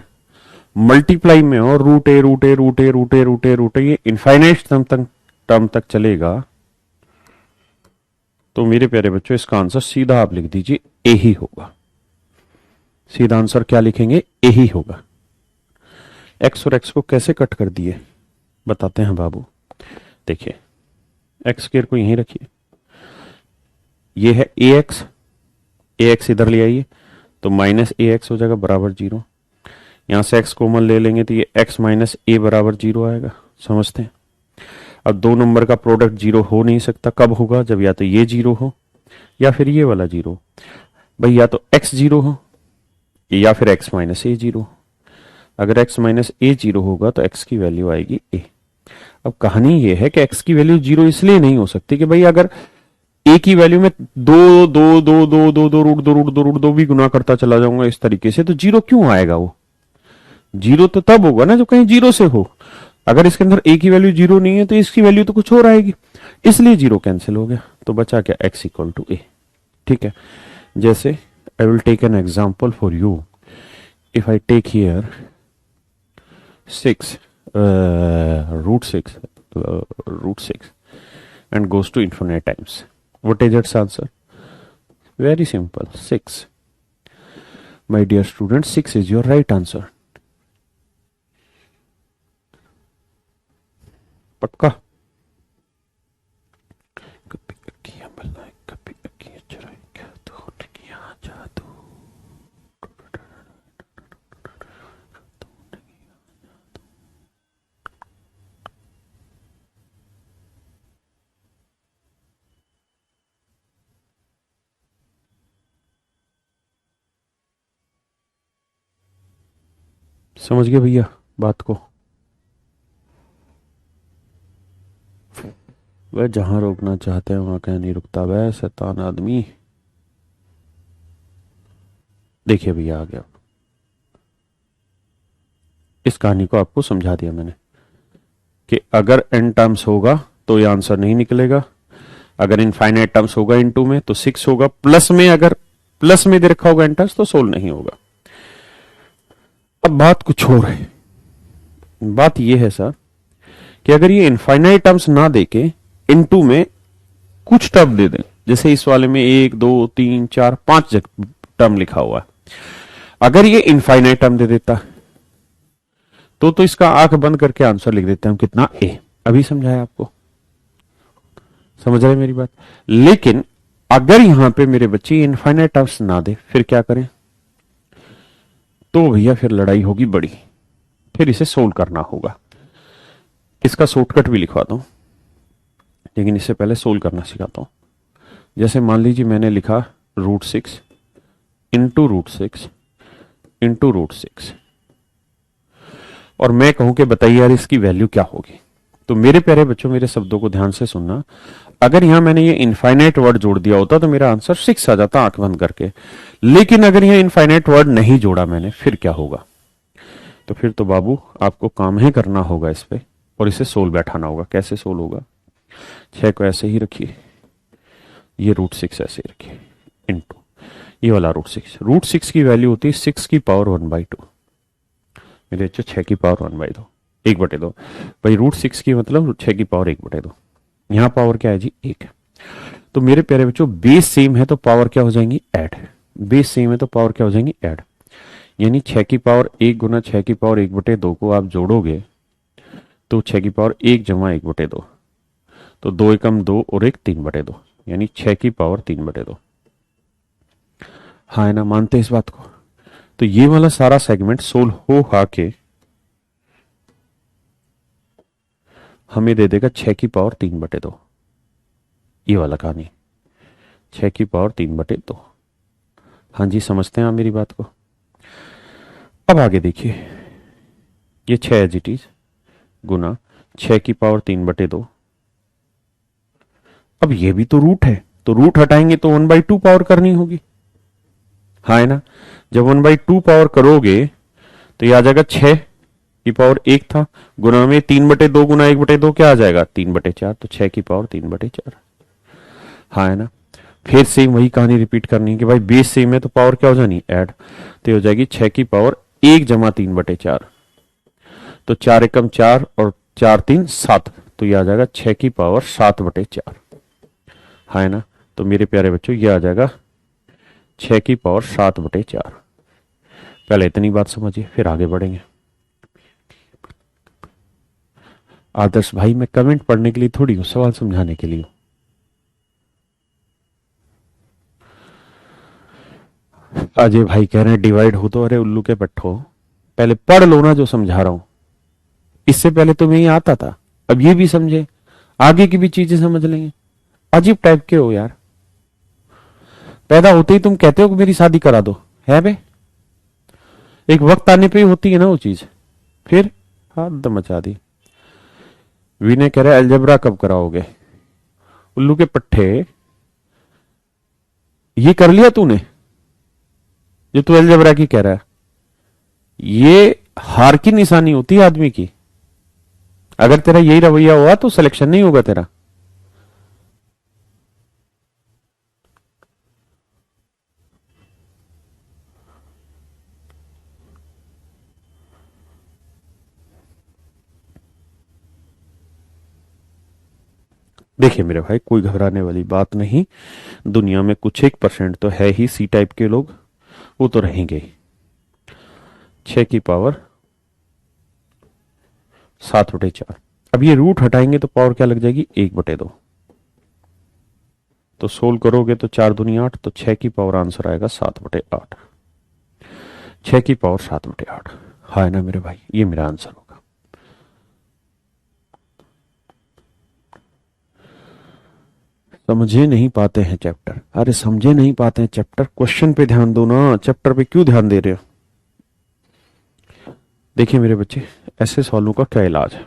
मल्टीप्लाई में हो root a root a root a root a root a root ए ये इनफाइनाइट टर्म तक चलेगा, तो मेरे प्यारे बच्चों इसका आंसर सीधा आप लिख दीजिए ए ही होगा। सीधा आंसर क्या लिखेंगे? ए ही होगा। एक्स और एक्स को कैसे कट कर दिए बताते हैं बाबू। देखिए एक्स स्क्वायर को यहीं रखिए, ये है ए एक्स इधर ले आइए तो माइनस ए एक्स हो जाएगा बराबर 0। यहां से एक्स कॉमन ले लेंगे तो ये एक्स माइनस ए बराबर 0 आएगा। समझते हैं? अब दो नंबर का प्रोडक्ट 0 हो नहीं सकता। कब होगा? जब या तो ये 0 हो या फिर ये वाला 0। भाई या तो x 0 हो या फिर x माइनस ए 0। अगर x माइनस ए 0 होगा तो x की वैल्यू आएगी a। अब कहानी ये है कि x की वैल्यू 0 इसलिए नहीं हो सकती कि भाई अगर a की वैल्यू में दो दो दो दो दो दो रूट दो रूट दो रूट दो भी गुना करता चला जाऊंगा इस तरीके से, तो 0 क्यों आएगा? वो 0 तो तब होगा ना जब कहीं 0 से हो। अगर इसके अंदर a की वैल्यू 0 नहीं है तो इसकी वैल्यू तो कुछ और आएगी, इसलिए 0 कैंसिल हो गया। तो बचा क्या? x equal to a। ठीक है, जैसे I will take an example for you. If I take here 6 root 6 and goes to infinite times, what is its answer? Very simple, 6. My dear students, 6 is your right answer. पक्का? कभी अखियां बनाए कभी अखियां चुराए, क्या तूने किया जादू। समझ गए भैया बात को? वह जहां रोकना चाहते हैं वहां कहीं नहीं रुकता, वह शैतान आदमी। देखिए भैया आ गया। इस कहानी को आपको समझा दिया मैंने कि अगर n टर्म्स होगा तो ये आंसर नहीं निकलेगा, अगर इनफाइनाइट टर्म्स होगा इनटू में तो 6 होगा, प्लस में अगर प्लस में दे रखा होगा n टर्म्स तो सोल्व नहीं होगा। अब बात कुछ और है। बात यह है सर कि अगर ये इनफाइनाइट टर्म्स ना देके इनटू में कुछ टर्म दे दें, जैसे इस वाले में 1 2 3 4 5 टर्म लिखा हुआ है, अगर ये इनफाइनाइट टर्म दे देता तो इसका आंख बंद करके आंसर लिख देते हैं हम कितना? a। अभी समझाया आपको? समझ रहे मेरी बात? लेकिन अगर यहां पे मेरे बच्चे इनफाइनाइट टर्म्स ना दे फिर क्या करें? तो भैया फिर लड़ाई होगी बड़ी, फिर इसे सोल्व करना होगा। इसका शॉर्टकट भी लिखवा दूं, लेकिन इससे पहले सोल्व करना सिखाता हूं। जैसे मान लीजिए मैंने लिखा √6 इंटू √6 इंटू √6 और मैं कहूं कि बताइए यार इसकी वैल्यू क्या होगी। तो मेरे प्यारे बच्चों मेरे शब्दों को ध्यान से सुनना। अगर यहां मैंने ये इनफाइनाइट वर्ड जोड़ दिया होता तो मेरा आंसर 6 आ जाता आंख बंद करके, लेकिन अगर यह इनफाइनाइट वर्ड नहीं जोड़ा मैंने फिर क्या होगा? तो फिर तो बाबू आपको काम ही करना होगा इस पे और इसे सोल्व बैठाना होगा। कैसे सोल्व होगा? 6 को ऐसे ही रखिए, ये √6 ऐसे ही रखिए इंटू ये वाला √6। √6 की वैल्यू होती है 6 की पावर 1/2। मेरे बच्चों 6 की पावर 1/2 1/2 भाई √6 की मतलब 6 की पावर 1/2। यहां पावर क्या है जी? 1। तो मेरे प्यारे बच्चों बेस सेम है तो पावर क्या हो जाएंगी? ऐड। बेस सेम है तो पावर क्या हो जाएंगी? ऐड। यानी 6 की पावर 1 गुना 6 की पावर 1/2 को आप जोड़ोगे तो 6 की पावर 1 जमा 1/2 तो 2 एकम 2 और 1 3/2 यानी 6 की पावर 3/2। हाँ है ना? मानते इस बात को? तो ये वाला सारा सेगमेंट सोल्व हो के हमें दे देगा 6 की पावर 3/2। ये वाला कहानी 6 की पावर 3/2। हाँ जी समझते हैं आप मेरी बात को? अब आगे देखिए, ये 6 एज इट इज गुना 6 की पावर 3/2। अब ये भी तो रूट है, तो रूट हटाएंगे तो 1/2 पावर करनी होगी। हाँ है ना? जब 1/2 पावर करोगे तो ये आ जाएगा 6 की पावर 1 था, गुना में 3/2 गुना 1/2 क्या आ जाएगा 3/4, तो 6 की पावर 3/4। हाँ है ना। फिर सेम वही कहानी रिपीट करनी है कि भाई बेस सेम है तो पावर क्या हो जानी ऐड, तो हो जाएगी 6 की पावर 1 जमा 3/4, तो 4 एकम 4 और 4 3 7, तो ये आ जाएगा 6 की पावर 7/4। हाँ है ना। तो मेरे प्यारे बच्चों ये आ जाएगा 6 की पावर 7/4। पहले इतनी बात समझिए फिर आगे बढ़ेंगे। आदर्श भाई मैं कमेंट पढ़ने के लिए थोड़ी हूं, सवाल समझाने के लिए हूं। अजय भाई कह रहे हैं डिवाइड हो, तो अरे उल्लू के पट्टो पहले पढ़ लो ना जो समझा रहा हूं। इससे पहले तुम्हें ये आता था, अब ये भी समझे, आगे की भी चीजें समझ लेंगे। अजीब टाइप के हो यार, पैदा होते ही तुम कहते हो कि मेरी शादी करा दो, है बे? एक वक्त आने पे ही होती है ना वो चीज, फिर हद मचा दी। विनय कह रहा है अलजबरा कब कराओगे? उल्लू के पट्टे, ये कर लिया तूने जो तू अलजबरा की कह रहा है? ये हार की निशानी होती है आदमी की। अगर तेरा यही रवैया हुआ तो सिलेक्शन नहीं होगा तेरा। देखिए मेरे भाई कोई घबराने वाली बात नहीं, दुनिया में कुछ 1% तो है ही सी टाइप के लोग, वो तो रहेंगे ही। 6 की पावर 7/4। अब ये रूट हटाएंगे तो पावर क्या लग जाएगी 1/2, तो सोल्व करोगे तो 4 दूनी 8, तो 6 की पावर आंसर आएगा 7/8। 6 की पावर 7/8। हाँ ना मेरे भाई, ये मेरा आंसर होगा। समझे नहीं पाते हैं चैप्टर, अरे समझे नहीं पाते हैं चैप्टर, क्वेश्चन पे ध्यान दो ना, चैप्टर पे क्यों ध्यान दे रहे हो? देखिए मेरे बच्चे, ऐसे सवालों का क्या इलाज है?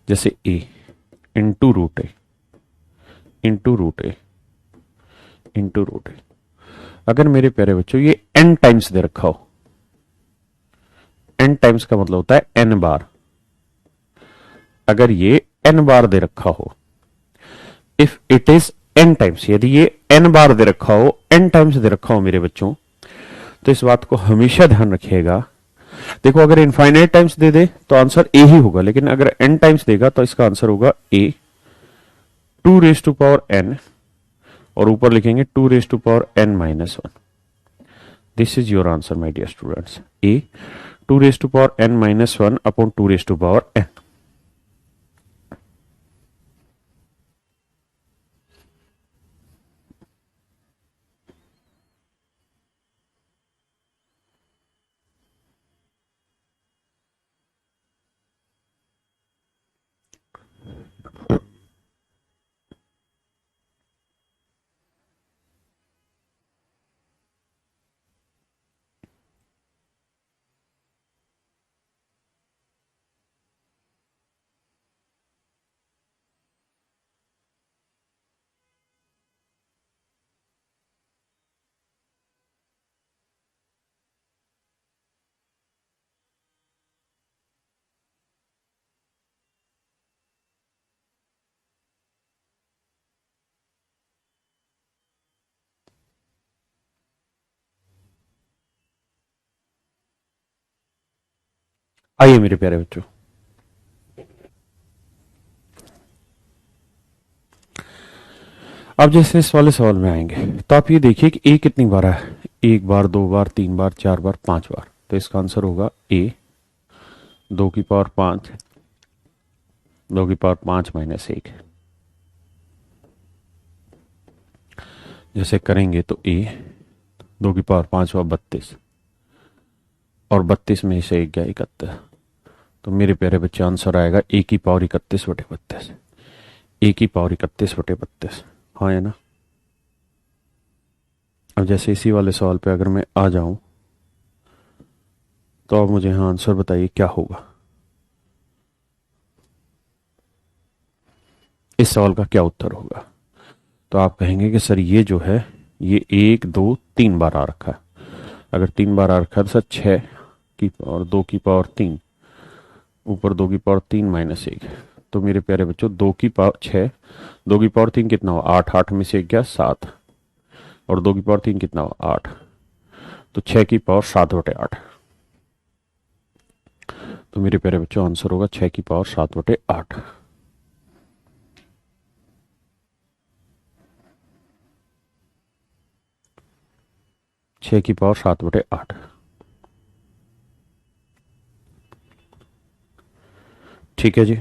जैसे ए into root a into root a into root ए, अगर मेरे प्यारे बच्चों ये n टाइम्स दे रखा हो, n टाइम्स का मतलब होता है n बार, अगर ये n बार दे रखा हो, if it is n times, यदि ये n बार दे रखा हो, n टाइम्स दे रखा हो मेरे बच्चों, तो इस बात को हमेशा ध्यान रखिएगा। देखो अगर इनफाइनाइट टाइम्स दे दे तो आंसर ए ही होगा, लेकिन अगर n टाइम्स देगा तो इसका आंसर होगा a 2n, और ऊपर लिखेंगे 2n-1। This is your answer my dear students, a 2n-1 upon 2n। आइए मेरे प्यारे बच्चों, अब जैसे इस वाले सवाल में आएंगे तो आप ये देखिए कि ए कितनी बार है, 1 बार 2 बार 3 बार 4 बार 5 बार, तो इसका आंसर होगा ए 2 की पावर 5, 2 की पावर 5 माइनस 1। जैसे करेंगे तो ए 2 की पावर 5 हुआ 32, और 32 में से 1 गया 31, तो मेरे प्यारे बच्चे आंसर आएगा ए की पावर 31/32, ए की पावर 31/32। हाँ है ना। अब जैसे इसी वाले सवाल पे अगर मैं आ जाऊं तो आप मुझे यहाँ आंसर बताइए क्या होगा, इस सवाल का क्या उत्तर होगा? तो आप कहेंगे कि सर ये जो है ये 1 2 3 बार आ रखा है। अगर 3 बार आ रखा है तो सर 6 की पावर 2 की पावर 3 ऊपर 2 की पावर 3 माइनस 1। तो मेरे प्यारे बच्चों 2 की पावर 6, 2 की पावर 3 कितना हुआ 8, 8 में से 1 गया 7, और 2 की पावर 3 कितना हुआ 8, तो 6 की पावर 7/8। तो मेरे प्यारे बच्चों आंसर होगा 6 की पावर 7/8। 6 की पावर 7/8। ठीक है जी।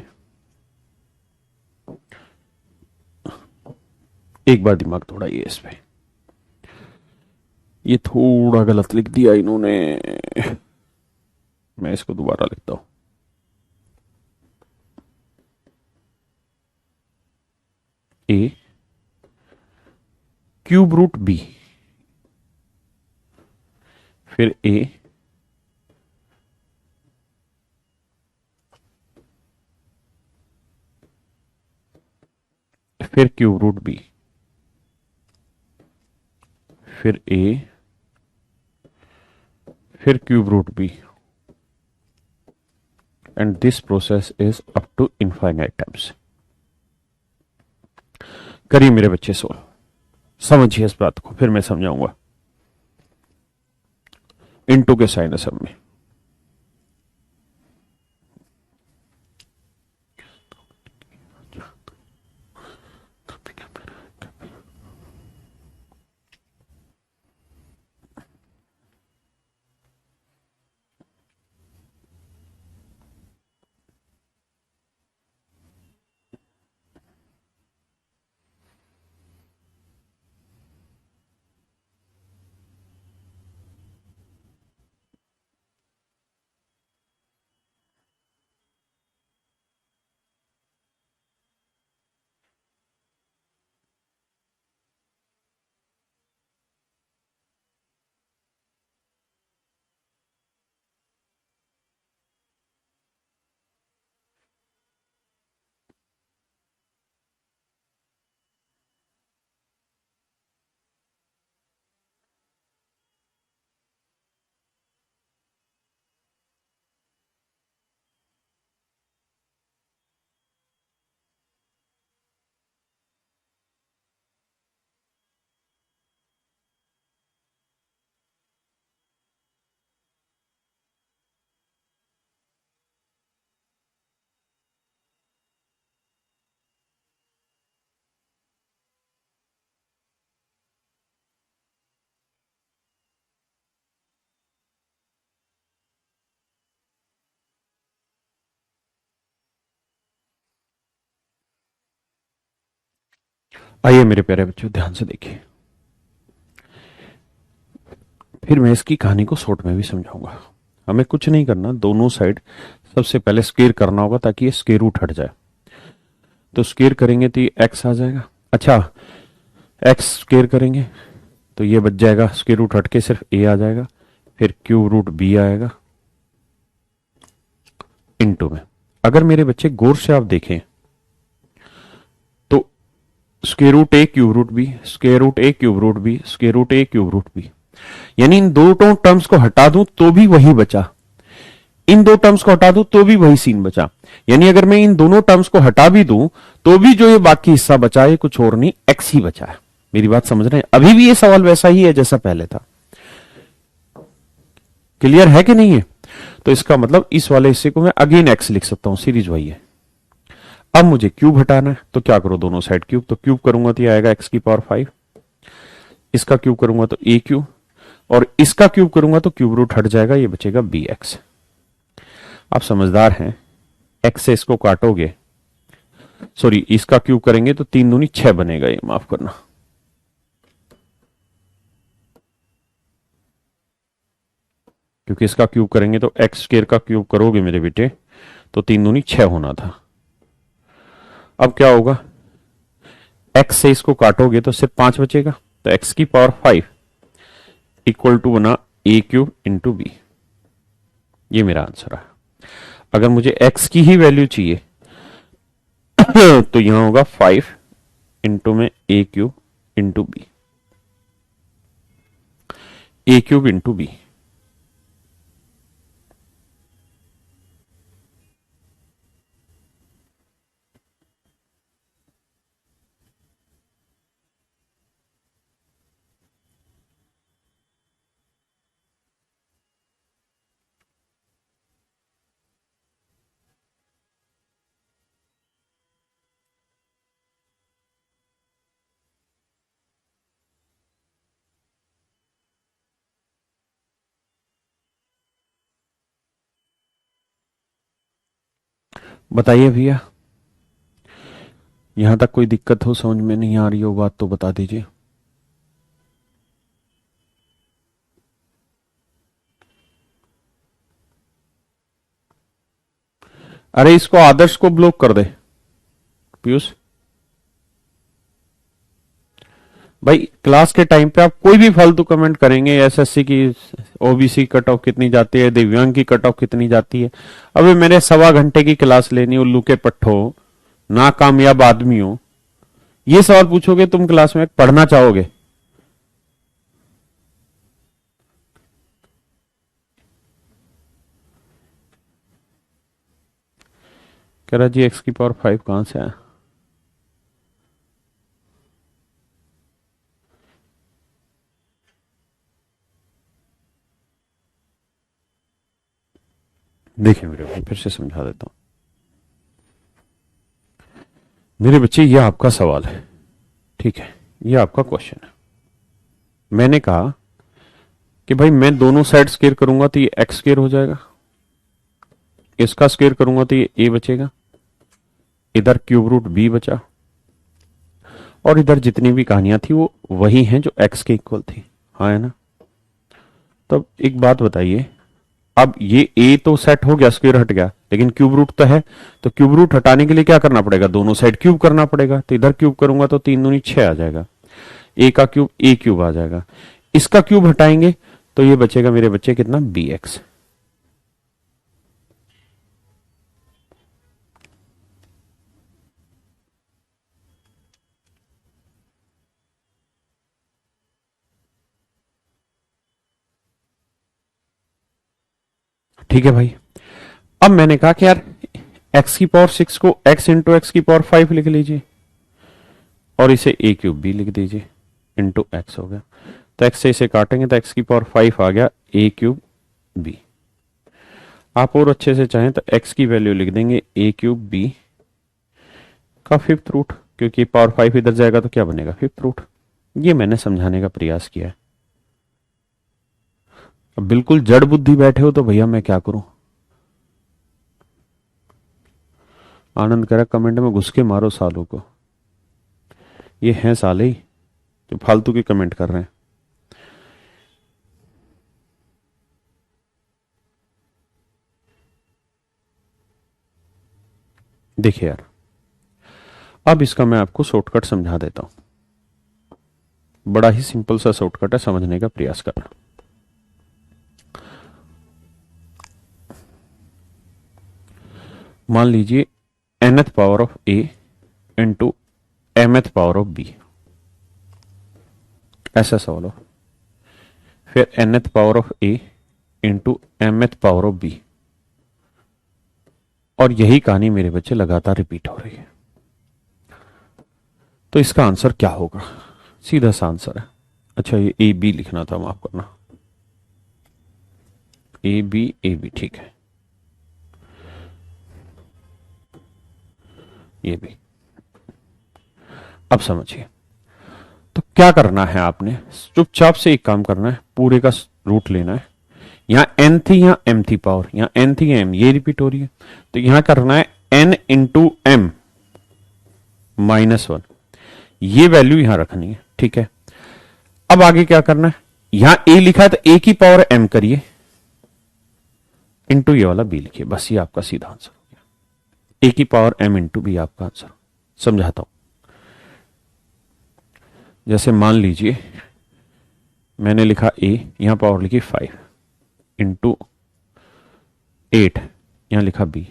एक बार दिमाग दौड़ाइए इस पे। ये थोड़ा गलत लिख दिया इन्होंने, मैं इसको दोबारा लिखता हूं। ए क्यूब रूट बी, फिर ए फिर क्यूब रूट बी, फिर ए फिर cube root b, and this process is up to infinite times. करिए मेरे बच्चे सोल्व, समझिए इस बात को, फिर मैं समझाऊंगा इनटू के साइन सब में। आइए मेरे प्यारे बच्चों ध्यान से देखिए, फिर मैं इसकी कहानी को शॉर्ट में भी समझाऊंगा। हमें कुछ नहीं करना, दोनों साइड सबसे पहले स्क्वेयर करना होगा ताकि ये स्क्वेयर रूट हट जाए। तो स्क्वेयर करेंगे तो ये एक्स आ जाएगा। अच्छा, एक्स स्क्वेयर करेंगे तो ये बच जाएगा, स्क्वेयर रूट हट के सिर्फ ए आ जाएगा, फिर क्यूब रूट बी आएगा इनटू में। अगर मेरे बच्चे गौर से आप देखें तो square root a cube root b, square root a cube root b, square root a cube root b, यानी इन दो टर्म्स को हटा दूं तो भी वही बचा, इन दो टर्म्स को हटा दूं तो भी वही सीन बचा। यानी अगर मैं इन दोनों टर्म्स को हटा भी दूं तो भी जो ये बाकी हिस्सा बचा है कुछ और नहीं, एक्स ही बचा है। मेरी बात समझ रहे हैं? अभी भी ये सवाल वैसा ही है जैसा पहले था। क्लियर है कि नहीं है? तो इसका मतलब इस वाले हिस्से को मैं अगेन एक्स लिख सकता हूं, सीरीज वही है। अब मुझे क्यूब हटाना है तो क्या करो, दोनों साइड क्यूब, तो क्यूब करूंगा तो ये आएगा एक्स की पावर 5, इसका क्यूब करूंगा तो ए क्यूब, और इसका क्यूब करूंगा तो क्यूब रूट हट जाएगा, ये बचेगा बी एक्स। आप समझदार हैं, एक्स से इसको काटोगे, सॉरी इसका क्यूब करेंगे तो 3 दूनी 6 बनेगा, ये माफ करना, क्योंकि इसका क्यूब करेंगे तो एक्स स्क्वायर का क्यूब करोगे मेरे बेटे तो 3 दूनी 6 होना था। अब क्या होगा, एक्स से इसको काटोगे तो सिर्फ 5 बचेगा, तो एक्स की पावर 5 इक्वल टू बना ए क्यूब इंटू बी। ये मेरा आंसर है। अगर मुझे एक्स की ही वैल्यू चाहिए तो यहां होगा 5 इंटू में ए क्यूब इंटू बी। ए क्यूब इंटू बी। बताइए भैया, यहां तक कोई दिक्कत हो, समझ में नहीं आ रही हो बात तो बता दीजिए। अरे इसको आदर्श को ब्लॉक कर दे पीयूष। भाई क्लास के टाइम पे आप कोई भी फालतू कमेंट करेंगे, एसएससी की ओबीसी कट ऑफ कितनी जाती है, दिव्यांग की कट ऑफ कितनी जाती है। अबे मेरे 1.25 घंटे की क्लास लेनी, उल्लू के पट्ठो, नाकामयाब आदमी हो, ये सवाल पूछोगे तुम क्लास में, पढ़ना चाहोगे? कह रहा जी एक्स की पावर 5 कहां से आया? देखिए मेरे भाई, फिर से समझा देता हूं। मेरे बच्चे, ये आपका सवाल है, ठीक है, ये आपका क्वेश्चन है। मैंने कहा कि भाई मैं दोनों साइड स्क्वायर करूंगा तो ये एक्स स्क्वायर हो जाएगा, इसका स्क्वायर करूंगा तो ये ए बचेगा, इधर क्यूब रूट बी बचा, और इधर जितनी भी कहानियां थी वो वही हैं जो एक्स के इक्वल थी। हाँ है ना? तब एक बात बताइए, अब ये ए तो सेट हो गया, स्क्वायर हट गया, लेकिन क्यूब रूट तो है, तो क्यूब रूट हटाने के लिए क्या करना पड़ेगा? दोनों साइड क्यूब करना पड़ेगा। तो इधर क्यूब करूंगा तो 3 दूनी 6 आ जाएगा, ए का क्यूब ए क्यूब आ जाएगा, इसका क्यूब हटाएंगे तो ये बचेगा मेरे बच्चे कितना? B x. ठीक है भाई। अब मैंने कहा कि यार एक्स की पावर 6 को एक्स इंटू एक्स की पावर 5 लिख लीजिए, और इसे ए क्यूब बी लिख दीजिए, इंटू एक्स हो गया। तो एक्स से इसे काटेंगे तो एक्स की पावर 5 आ गया ए क्यूब बी। आप और अच्छे से चाहें तो एक्स की वैल्यू लिख देंगे ए क्यूब बी का फिफ्थ रूट, क्योंकि पावर 5 इधर जाएगा तो क्या बनेगा? Fifth root. ये मैंने समझाने का प्रयास किया है। अब बिल्कुल जड़ बुद्धि बैठे हो तो भैया मैं क्या करूं? आनंद कह रहा कमेंट में घुस के मारो सालों को। ये हैं साले ही जो फालतू के कमेंट कर रहे हैं। देखिए यार, अब इसका मैं आपको शॉर्टकट समझा देता हूं। बड़ा ही सिंपल सा शॉर्टकट है, समझने का प्रयास करना। मान लीजिए nth power of a into mth power of b, ऐसा सवाल हो। फिर nth power of a into mth power of b, और यही कहानी मेरे बच्चे लगातार रिपीट हो रही है। तो इसका आंसर क्या होगा? सीधा सा आंसर है। अच्छा, ये ए बी लिखना था, माफ करना, ए बी, ठीक है, ये भी। अब समझिए, तो क्या करना है आपने? चुपचाप से एक काम करना है, पूरे का रूट लेना है। यहां एन थी, यहां एम थी पावर, यहां एन थी, एम, ये रिपीट हो रही है, तो यहां करना है एन इंटू एम -1, ये वैल्यू यहां रखनी है, ठीक है। अब आगे क्या करना है? यहां ए लिखा है तो ए की पावर एम करिए, इंटू ये वाला बी लिखिए, बस ये आपका सीधा आंसर हो गया। ए की पावर एम इंटू बी आपका आंसर। समझाता हूं। जैसे मान लीजिए मैंने लिखा ए, यहां पावर लिखी 5 इंटू 8, यहां लिखा बी,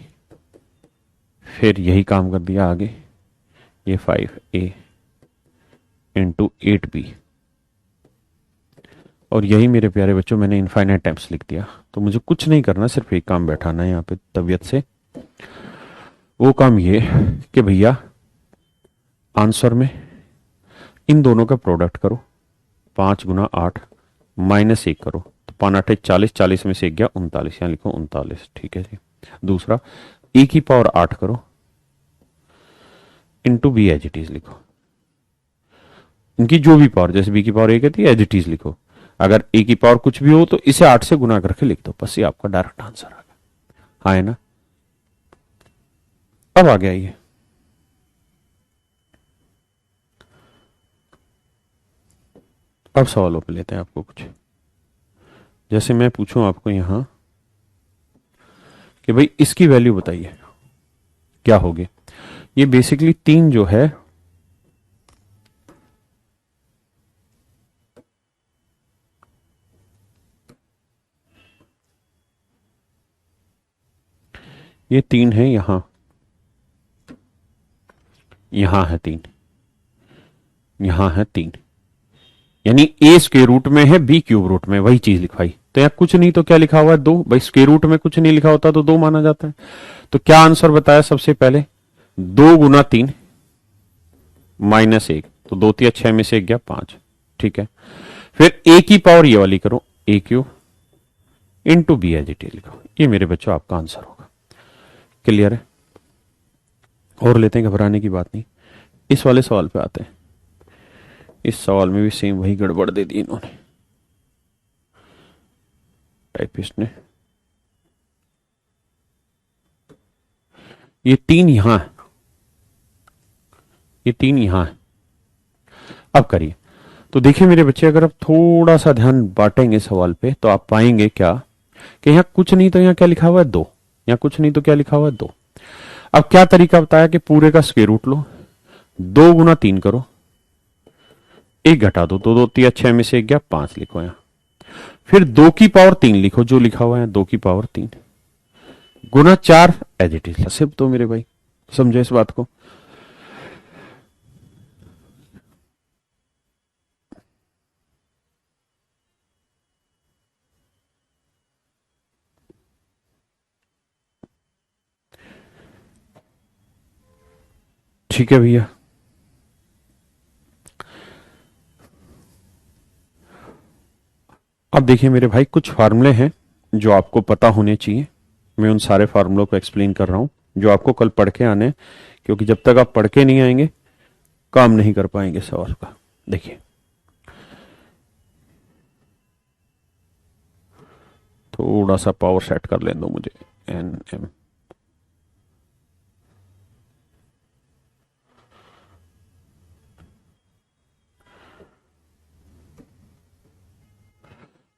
फिर यही काम कर दिया आगे, ये 5 ए इंटू 8 बी। और यही मेरे प्यारे बच्चों मैंने इनफाइनाइट टाइम्स लिख दिया। तो मुझे कुछ नहीं करना, सिर्फ एक काम बैठाना है यहाँ पे तबीयत से। वो काम ये कि भैया आंसर में इन दोनों का प्रोडक्ट करो, 5 गुना 8 माइनस 1 करो, तो 5 8 40, 40 में से 1 गया 39, यहाँ लिखो 39, ठीक है जी। दूसरा e की पावर 8 करो into b as it is लिखो, इनकी जो भी पावर, जैसे b की पावर 1 है एज इट इज लिखो। अगर a की पावर कुछ भी हो तो इसे 8 से गुना करके लिख दो, बस ये आपका डायरेक्ट आंसर आ गया। हाँ है ना, अब आ गया ये। अब सवालों पे लेते हैं आपको कुछ। जैसे मैं पूछूं आपको यहां कि भाई इसकी वैल्यू बताइए क्या होगी। ये बेसिकली 3 जो है ये 3 है, यहां है 3, यहां है 3, यानी a स्क्वायर रूट में है b क्यूब रूट में, वही चीज लिखवाई। तो यहाँ कुछ नहीं तो क्या लिखा हुआ है 2, भाई स्क्वायर रूट में कुछ नहीं लिखा होता तो 2 माना जाता है। तो क्या आंसर बताया सबसे पहले, 2 गुना 3 माइनस 1, तो 2 3 6 में से 1 गया 5, ठीक है। फिर a की पावर ये वाली करो, a cube into b as it is लिखो। ये मेरे बच्चों आपका आंसर होगा। क्लियर है, और लेते हैं, घबराने की बात नहीं। इस वाले सवाल पे आते हैं। इस सवाल में भी सेम वही गड़बड़ दे दी इन्होंने, टाइपिस्ट ने। ये 3 यहां है, ये 3 यहां है। अब करिए, तो देखिए मेरे बच्चे, अगर आप थोड़ा सा ध्यान बांटेंगे सवाल पे तो आप पाएंगे क्या कि यहां कुछ नहीं तो यहां क्या लिखा हुआ है 2, यहां कुछ नहीं तो क्या लिखा हुआ है 2। अब क्या तरीका बताया कि पूरे का स्क्वायर रूट लो, 2 गुना 3 करो, 1 घटा दो, तो 2 3 6 में से 1 गया 5 लिखो यहां। फिर 2 की पावर 3 लिखो, जो लिखा हुआ है 2 की पावर 3 गुना 4 एज इट इज। सिर्फ तो मेरे भाई समझे इस बात को। ठीक है भैया, अब देखिए मेरे भाई, कुछ फार्मूले हैं जो आपको पता होने चाहिए। मैं उन सारे फार्मूलों को एक्सप्लेन कर रहा हूं जो आपको कल पढ़ के आने, क्योंकि जब तक आप पढ़ के नहीं आएंगे काम नहीं कर पाएंगे सवाल का। देखिए, थोड़ा सा पावर सेट कर लें दो मुझे, एन एम।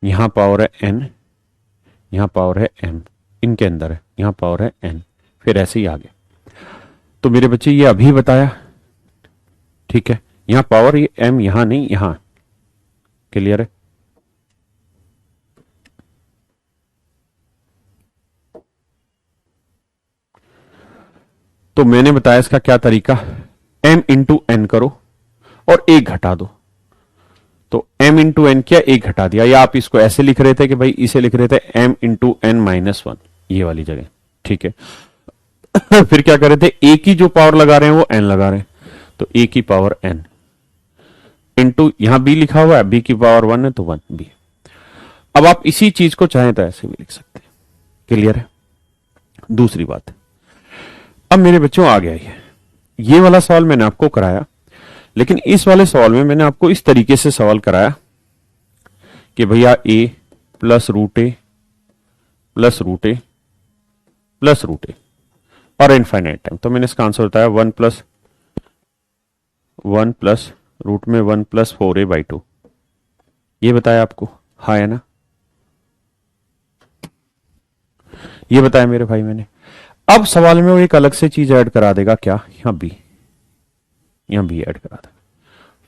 यहां पावर है एन, यहां पावर है एम, इनके अंदर है, यहां पावर है एन, फिर ऐसे ही आगे। तो मेरे बच्चे ये अभी बताया, ठीक है। यहां पावर ये एम, यहां नहीं, यहां। क्लियर है, तो मैंने बताया इसका क्या तरीका, m इंटू एन करो और 1 घटा दो। तो m इंटू एन किया, 1 घटा दिया, या आप इसको ऐसे लिख रहे थे कि भाई इसे लिख रहे थे m इंटू एन माइनस 1, ये वाली जगह, ठीक है। फिर क्या कर रहे थे, a की जो पावर लगा रहे हैं वो n लगा रहे हैं, तो a की पावर n इंटू यहां b लिखा हुआ है, b की पावर 1 है तो 1 b। अब आप इसी चीज को चाहें तो ऐसे भी लिख सकते हैं। क्लियर है। दूसरी बात, अब मेरे बच्चों आ गया ये वाला सवाल मैंने आपको कराया, लेकिन इस वाले सवाल में मैंने आपको इस तरीके से सवाल कराया कि भैया a plus root a plus root a plus root a और इनफाइनाइट टाइम। तो मैंने इसका आंसर बताया 1 प्लस रूट में 1 प्लस 4a/2, ये बताया आपको। हाँ है ना, ये बताया मेरे भाई मैंने। अब सवाल में वो एक अलग से चीज ऐड करा देगा, क्या, यहां b, यहां b ऐड करा देगा,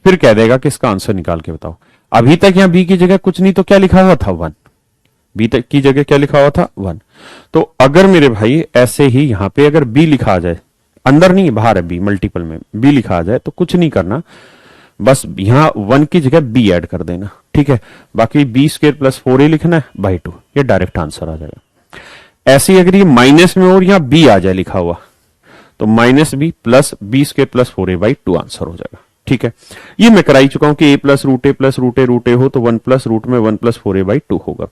फिर कह देगा कि इसका आंसर निकाल के बताओ। अभी तक यहां b की जगह कुछ नहीं तो क्या लिखा हुआ था 1, b तक की जगह क्या लिखा हुआ था 1। तो अगर मेरे भाई ऐसे ही यहां पे अगर b लिखा आ जाए, अंदर नहीं बाहर है b, मल्टीपल में b लिखा आ जाए, तो कुछ नहीं करना, बस यहां 1 की जगह b ऐड कर देना, ठीक है। बाकी b स्क्वायर प्लस 4a लिखना है बाई 2, ये डायरेक्ट आंसर आ जाएगा। ऐसे ही अगर ये माइनस में और यहां b आ जाए लिखा हुआ, तो minus b plus b square plus 4a by 2 answer हो जाएगा, ठीक है। ये मैं करा ही चुका हूं कि a plus root a root a हो तो 1 प्लस रूट में 1 प्लस 4a बाई 2 होगा।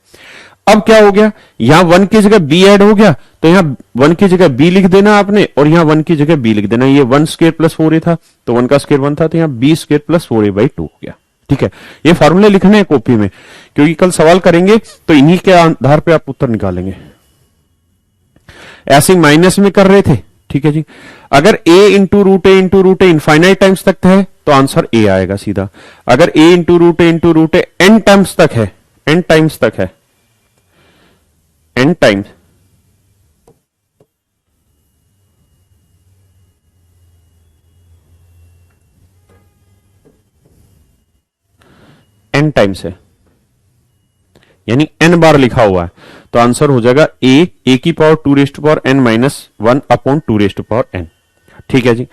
अब क्या हो गया, यहां 1 की जगह b ऐड हो गया, तो यहां 1 की जगह b लिख देना आपने और यहां 1 की जगह b लिख देना। ये 1 स्क्वायर प्लस 4a था, तो 1 का स्क्वायर 1 था, तो यहां b square plus 4a by 2 हो गया, ठीक है। ये फॉर्मूले लिखने हैं कॉपी में, क्योंकि कल सवाल करेंगे तो इन्हीं के आधार पे आप उत्तर निकालेंगे। ऐसे माइनस में कर रहे थे, ठीक है जी। अगर a into root a infinite times तक है तो आंसर a आएगा सीधा। अगर a into root a n times तक है, n टाइम्स तक है, n टाइम्स, n टाइम्स है, यानी n बार लिखा हुआ है, तो आंसर हो जाएगा a की power 2 raised to power n minus 1 upon 2 raised to power n, ठीक है जी।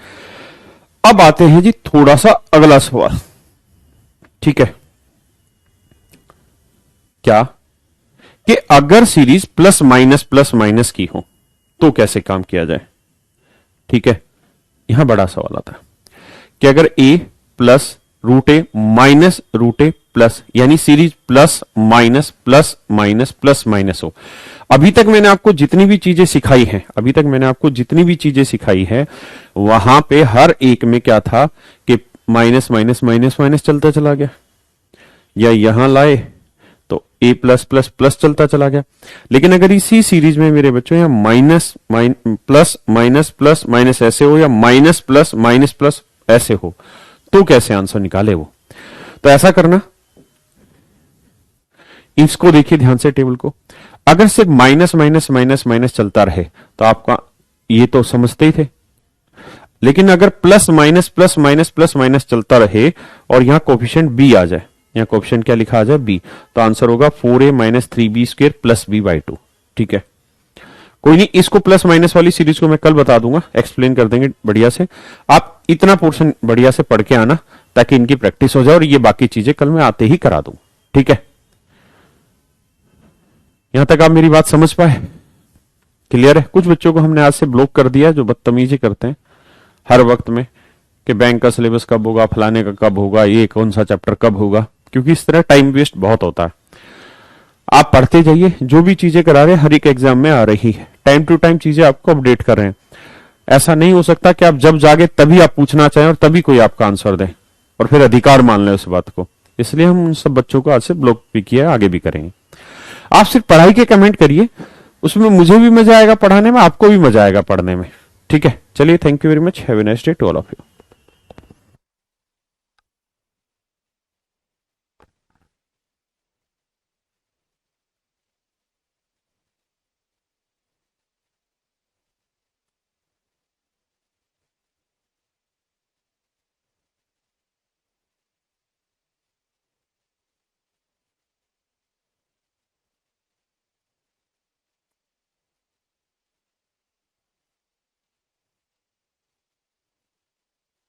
अब आते हैं जी थोड़ा सा अगला सवाल, ठीक है। क्या कि अगर सीरीज प्लस माइनस की हो तो कैसे काम किया जाए, ठीक है। यहां बड़ा सवाल आता है कि अगर a plus root a minus root a plus, यानी सीरीज प्लस माइनस हो। अभी तक मैंने आपको जितनी भी चीजें सिखाई है वहां पे हर एक में क्या था कि माइनस चलता चला गया, या यहां लाए तो a प्लस प्लस प्लस चलता चला गया। लेकिन अगर इसी सीरीज में मेरे बच्चों यहां प्लस माइनस ऐसे हो, या माइनस प्लस ऐसे हो, तो कैसे आंसर निकाले वो। तो ऐसा करना, इसको देखिए ध्यान से टेबल को। अगर सिर्फ माइनस चलता रहे तो आपका ये तो समझते ही थे, लेकिन अगर प्लस माइनस चलता रहे और यहां कोफिशिएंट b आ जाए, यहां कोफिशिएंट क्या लिखा आ जाए b, तो आंसर होगा 4a minus 3b square plus b by 2, ठीक है। कोई नहीं, इसको प्लस माइनस वाली सीरीज को मैं कल बता दूंगा, एक्सप्लेन कर देंगे बढ़िया से। आप इतना पोर्शन बढ़िया से पढ़ के आना ताकि इनकी प्रैक्टिस हो जाए, और ये बाकी चीजें कल मैं आते ही करा दूं, ठीक है। यहां तक आप मेरी बात समझ पाए, क्लियर है। कुछ बच्चों को हमने आज से ब्लॉक कर दिया जो बदतमीजी करते हैं हर वक्त में कि बैंक का सिलेबस कब होगा, फलाने का कब होगा, ये कौन सा चैप्टर कब होगा, क्योंकि इस तरह टाइम वेस्ट बहुत होता है। आप पढ़ते जाइए, जो भी चीजें करा रहे हैं हर एक एग्जाम में आ रही है, टाइम टू टाइम चीजें आपको अपडेट कर रहे हैं। ऐसा नहीं हो सकता कि आप जब जागे तभी आप पूछना चाहें और तभी कोई आपका आंसर दे और फिर अधिकार मान ले उस बात को। इसलिए हम उन सब बच्चों को आज से ब्लॉक भी किया है, आगे भी करेंगे। आप सिर्फ पढ़ाई के कमेंट करिए, उसमें मुझे भी मजा आएगा पढ़ाने में, आपको भी मजा आएगा पढ़ने में, ठीक है। चलिए, thank you very much, have a nice day to all of you.